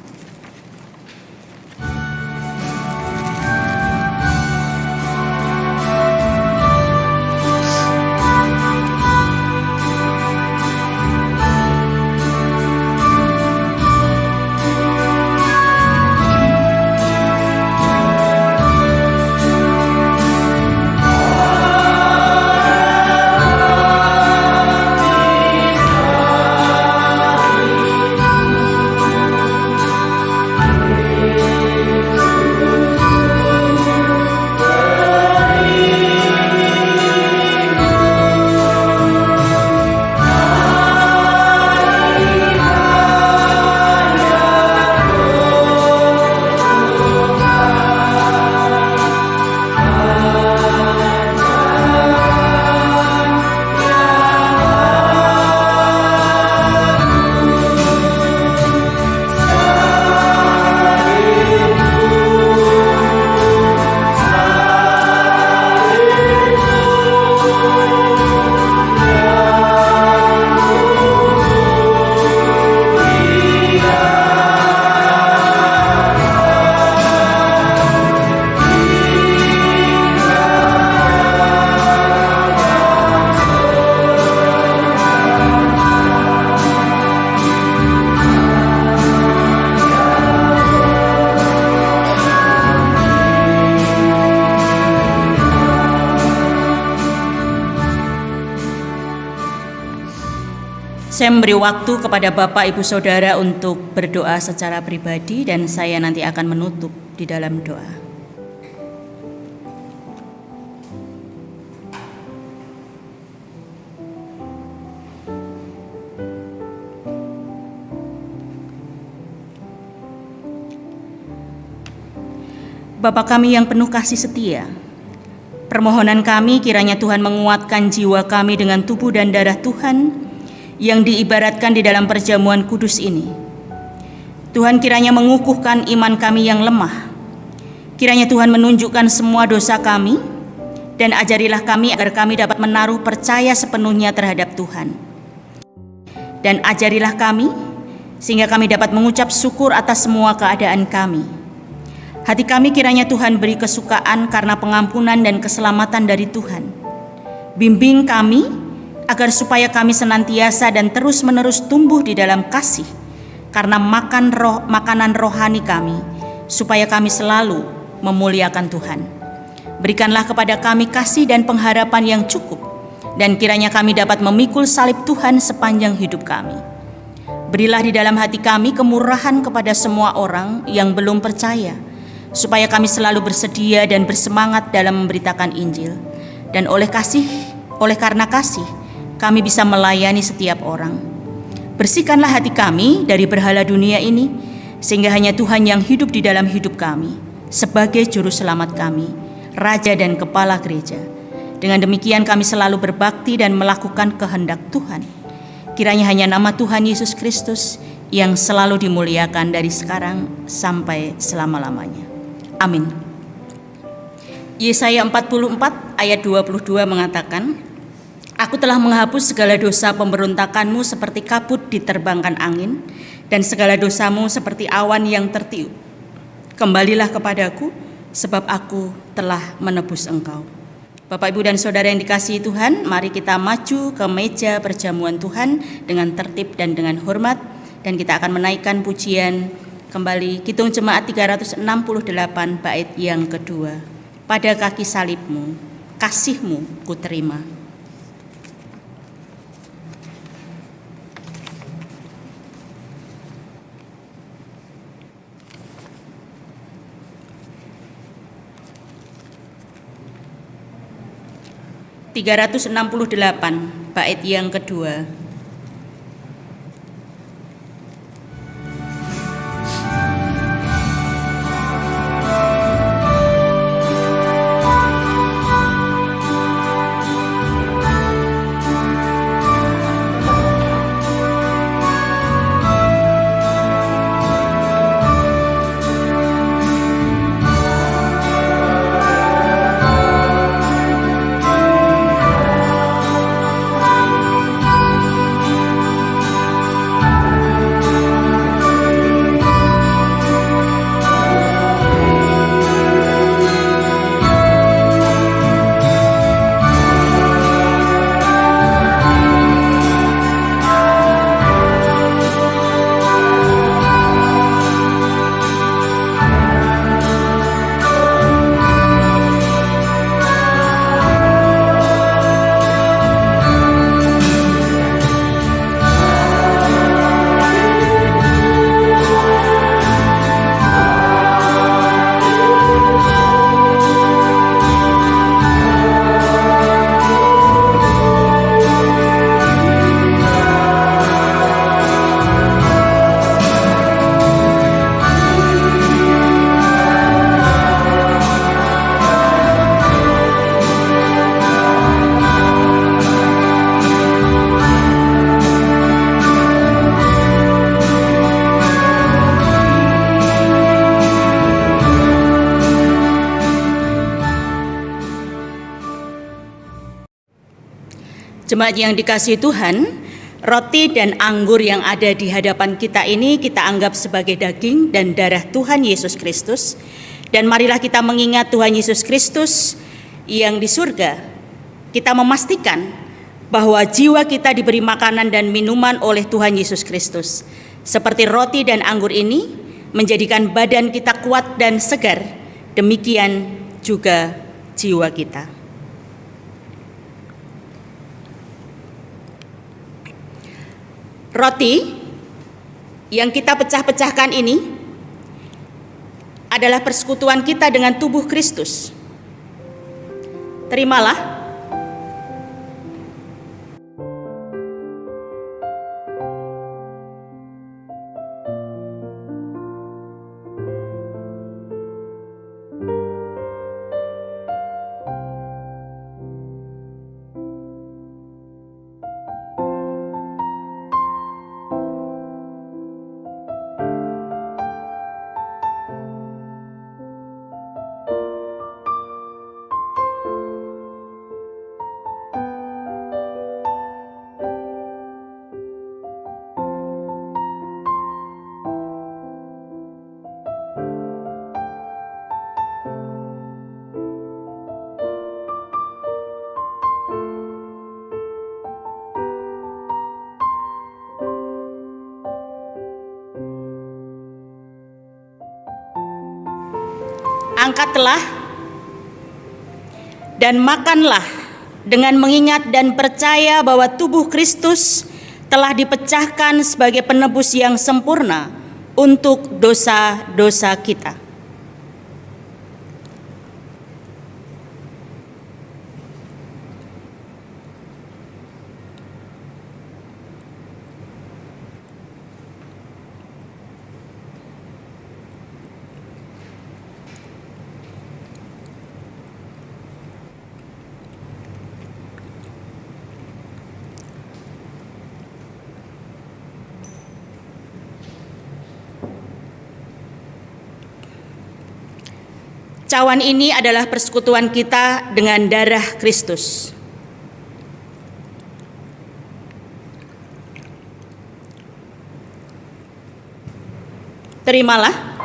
Saya memberi waktu kepada Bapak Ibu Saudara untuk berdoa secara pribadi dan saya nanti akan menutup di dalam doa. Bapa kami yang penuh kasih setia, permohonan kami kiranya Tuhan menguatkan jiwa kami dengan tubuh dan darah Tuhan yang diibaratkan di dalam perjamuan kudus ini. Tuhan kiranya mengukuhkan iman kami yang lemah. Kiranya Tuhan menunjukkan semua dosa kami dan ajarilah kami agar kami dapat menaruh percaya sepenuhnya terhadap Tuhan. Dan ajarilah kami sehingga kami dapat mengucap syukur atas semua keadaan kami. Hati kami kiranya Tuhan beri kesukaan karena pengampunan dan keselamatan dari Tuhan. Bimbing kami agar supaya kami senantiasa dan terus-menerus tumbuh di dalam kasih karena makanan rohani kami, supaya kami selalu memuliakan Tuhan. Berikanlah kepada kami kasih dan pengharapan yang cukup, dan kiranya kami dapat memikul salib Tuhan sepanjang hidup kami. Berilah di dalam hati kami kemurahan kepada semua orang yang belum percaya, supaya kami selalu bersedia dan bersemangat dalam memberitakan Injil. Dan oleh karena kasih, kami bisa melayani setiap orang. Bersihkanlah hati kami dari berhala dunia ini, sehingga hanya Tuhan yang hidup di dalam hidup kami, sebagai juru selamat kami, Raja dan Kepala Gereja. Dengan demikian kami selalu berbakti dan melakukan kehendak Tuhan. Kiranya hanya nama Tuhan Yesus Kristus yang selalu dimuliakan dari sekarang sampai selama-lamanya. Amin. Yesaya 44 ayat 22 mengatakan, Aku telah menghapus segala dosa pemberontakanmu seperti kabut diterbangkan angin, dan segala dosamu seperti awan yang tertiup. Kembalilah kepadaku, sebab aku telah menebus engkau. Bapak, Ibu, dan Saudara yang dikasihi Tuhan, mari kita maju ke meja perjamuan Tuhan dengan tertib dan dengan hormat, dan kita akan menaikkan pujian kembali Kidung Jemaat 368 bait yang kedua. Pada kaki salibmu, kasihmu ku terima. Bait yang kedua. Jemaat yang dikasihi Tuhan, roti dan anggur yang ada di hadapan kita ini kita anggap sebagai daging dan darah Tuhan Yesus Kristus. Dan marilah kita mengingat Tuhan Yesus Kristus yang di surga. Kita memastikan bahwa jiwa kita diberi makanan dan minuman oleh Tuhan Yesus Kristus. Seperti roti dan anggur ini menjadikan badan kita kuat dan segar, demikian juga jiwa kita. Roti yang kita pecah-pecahkan ini adalah persekutuan kita dengan tubuh Kristus. Terimalah. Angkatlah dan makanlah dengan mengingat dan percaya bahwa tubuh Kristus telah dipecahkan sebagai penebus yang sempurna untuk dosa-dosa kita. Cawan ini adalah persekutuan kita dengan darah Kristus. Terimalah.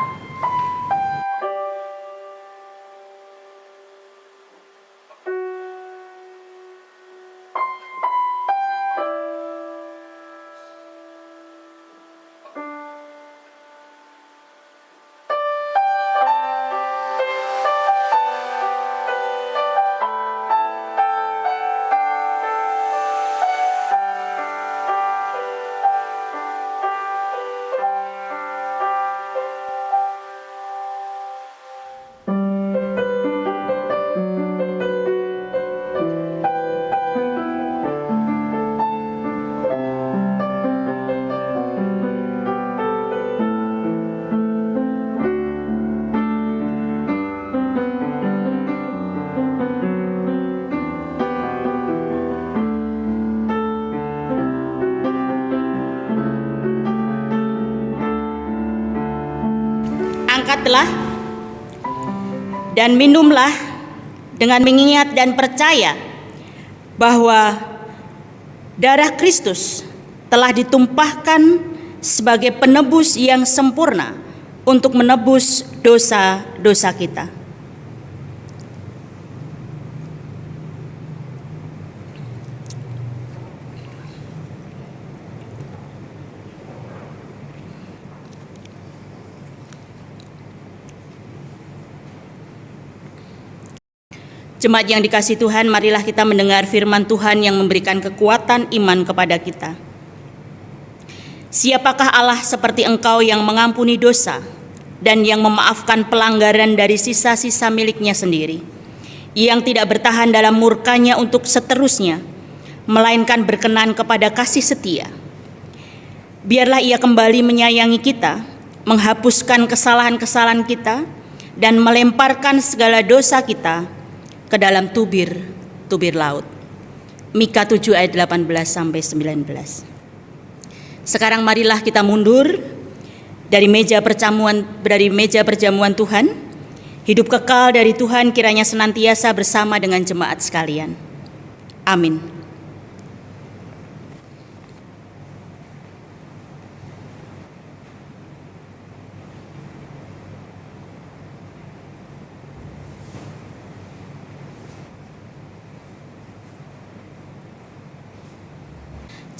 Angkatlah dan minumlah dengan mengingat dan percaya bahwa darah Kristus telah ditumpahkan sebagai penebus yang sempurna untuk menebus dosa-dosa kita. Jemaat yang dikasihi Tuhan, marilah kita mendengar firman Tuhan yang memberikan kekuatan iman kepada kita. Siapakah Allah seperti Engkau yang mengampuni dosa dan yang memaafkan pelanggaran dari sisa-sisa miliknya sendiri, yang tidak bertahan dalam murkanya untuk seterusnya, melainkan berkenan kepada kasih setia. Biarlah Ia kembali menyayangi kita, menghapuskan kesalahan-kesalahan kita, dan melemparkan segala dosa kita ke dalam tubir laut. Mika 7 ayat 18-19. Sekarang marilah kita mundur dari meja perjamuan Tuhan. Hidup kekal dari Tuhan kiranya senantiasa bersama dengan jemaat sekalian. Amin.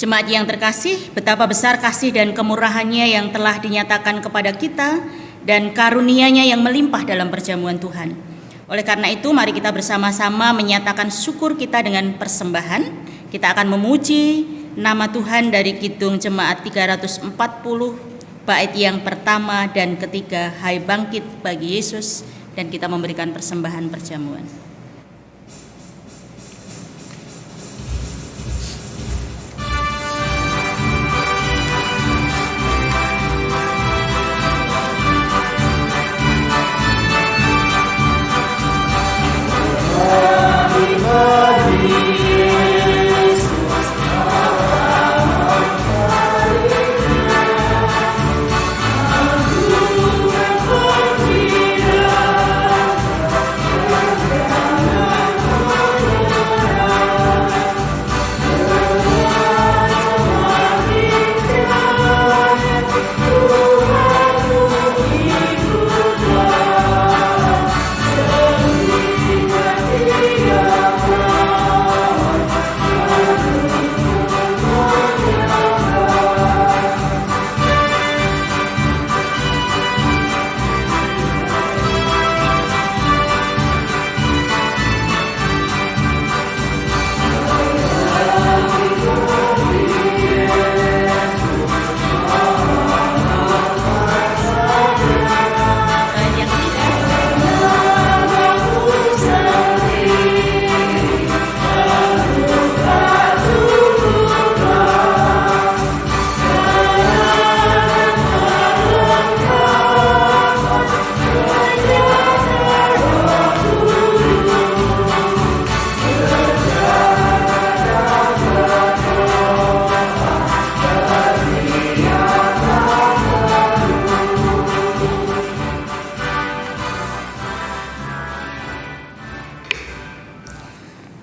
Jemaat yang terkasih, betapa besar kasih dan kemurahannya yang telah dinyatakan kepada kita dan karunia-Nya yang melimpah dalam perjamuan Tuhan. Oleh karena itu, mari kita bersama-sama menyatakan syukur kita dengan persembahan. Kita akan memuji nama Tuhan dari Kidung Jemaat 340 bait yang pertama dan ketiga, Hai bangkit bagi Yesus, dan kita memberikan persembahan perjamuan.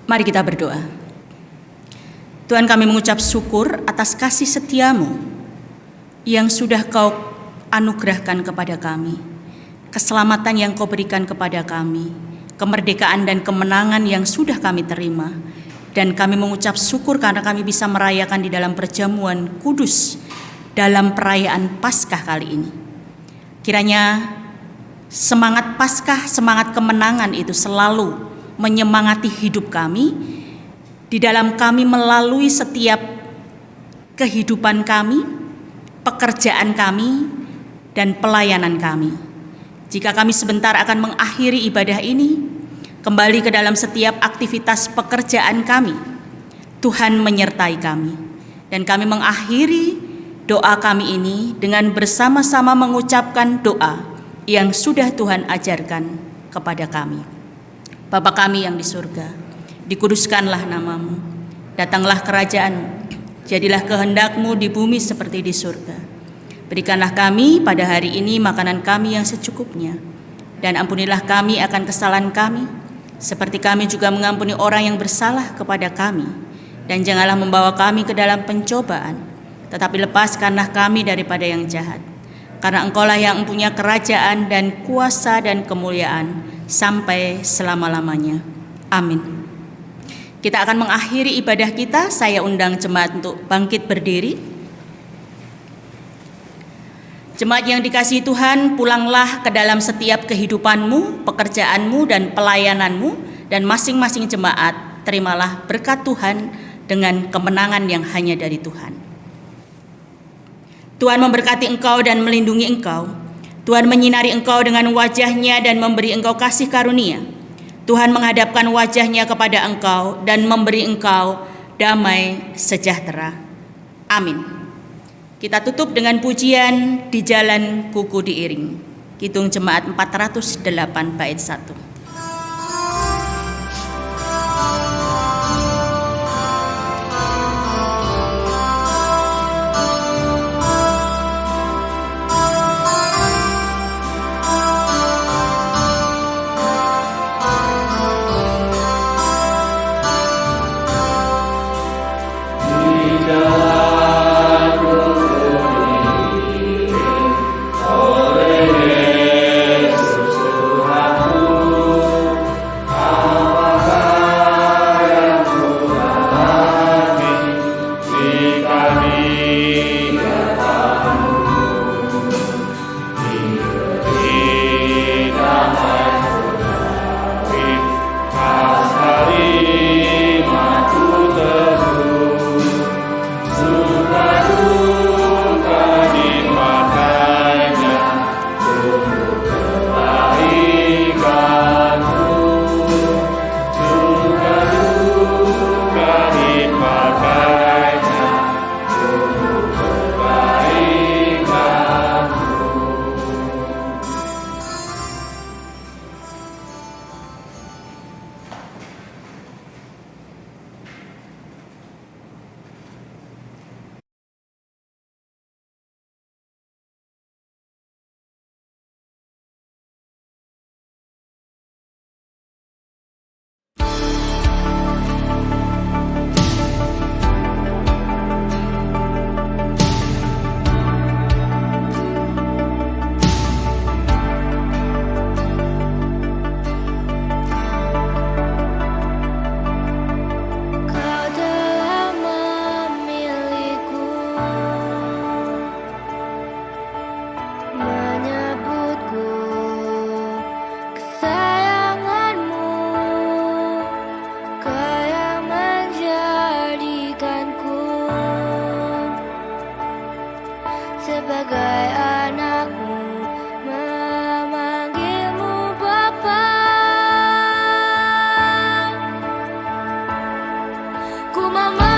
Mari kita berdoa. Tuhan, kami mengucap syukur atas kasih setia-Mu yang sudah Kau anugerahkan kepada kami, keselamatan yang Kau berikan kepada kami, kemerdekaan dan kemenangan yang sudah kami terima, dan kami mengucap syukur karena kami bisa merayakan di dalam perjamuan kudus dalam perayaan Paskah kali ini. Kiranya semangat Paskah, semangat kemenangan itu selalu menyemangati hidup kami, di dalam kami melalui setiap kehidupan kami, pekerjaan kami, dan pelayanan kami. Jika kami sebentar akan mengakhiri ibadah ini, kembali ke dalam setiap aktivitas pekerjaan kami, Tuhan menyertai kami. Dan kami mengakhiri doa kami ini dengan bersama-sama mengucapkan doa yang sudah Tuhan ajarkan kepada kami. Bapa kami yang di surga, dikuduskanlah nama-Mu, datanglah kerajaan-Mu, jadilah kehendak-Mu di bumi seperti di surga. Berikanlah kami pada hari ini makanan kami yang secukupnya, dan ampunilah kami akan kesalahan kami, seperti kami juga mengampuni orang yang bersalah kepada kami. Dan janganlah membawa kami ke dalam pencobaan, tetapi lepaskanlah kami daripada yang jahat. Karena Engkau-lah yang mempunyai kerajaan dan kuasa dan kemuliaan sampai selama-lamanya. Amin. Kita akan mengakhiri ibadah kita. Saya undang jemaat untuk bangkit berdiri. Jemaat yang dikasihi Tuhan, pulanglah ke dalam setiap kehidupanmu, pekerjaanmu, dan pelayananmu, dan masing-masing jemaat terimalah berkat Tuhan dengan kemenangan yang hanya dari Tuhan. Tuhan memberkati engkau dan melindungi engkau. Tuhan menyinari engkau dengan wajah-Nya dan memberi engkau kasih karunia. Tuhan menghadapkan wajah-Nya kepada engkau dan memberi engkau damai sejahtera. Amin. Kita tutup dengan pujian Di Jalan Kuku Diiring. Kidung Jemaat 408 bait 1. Yesus Tuhanku ku memeluk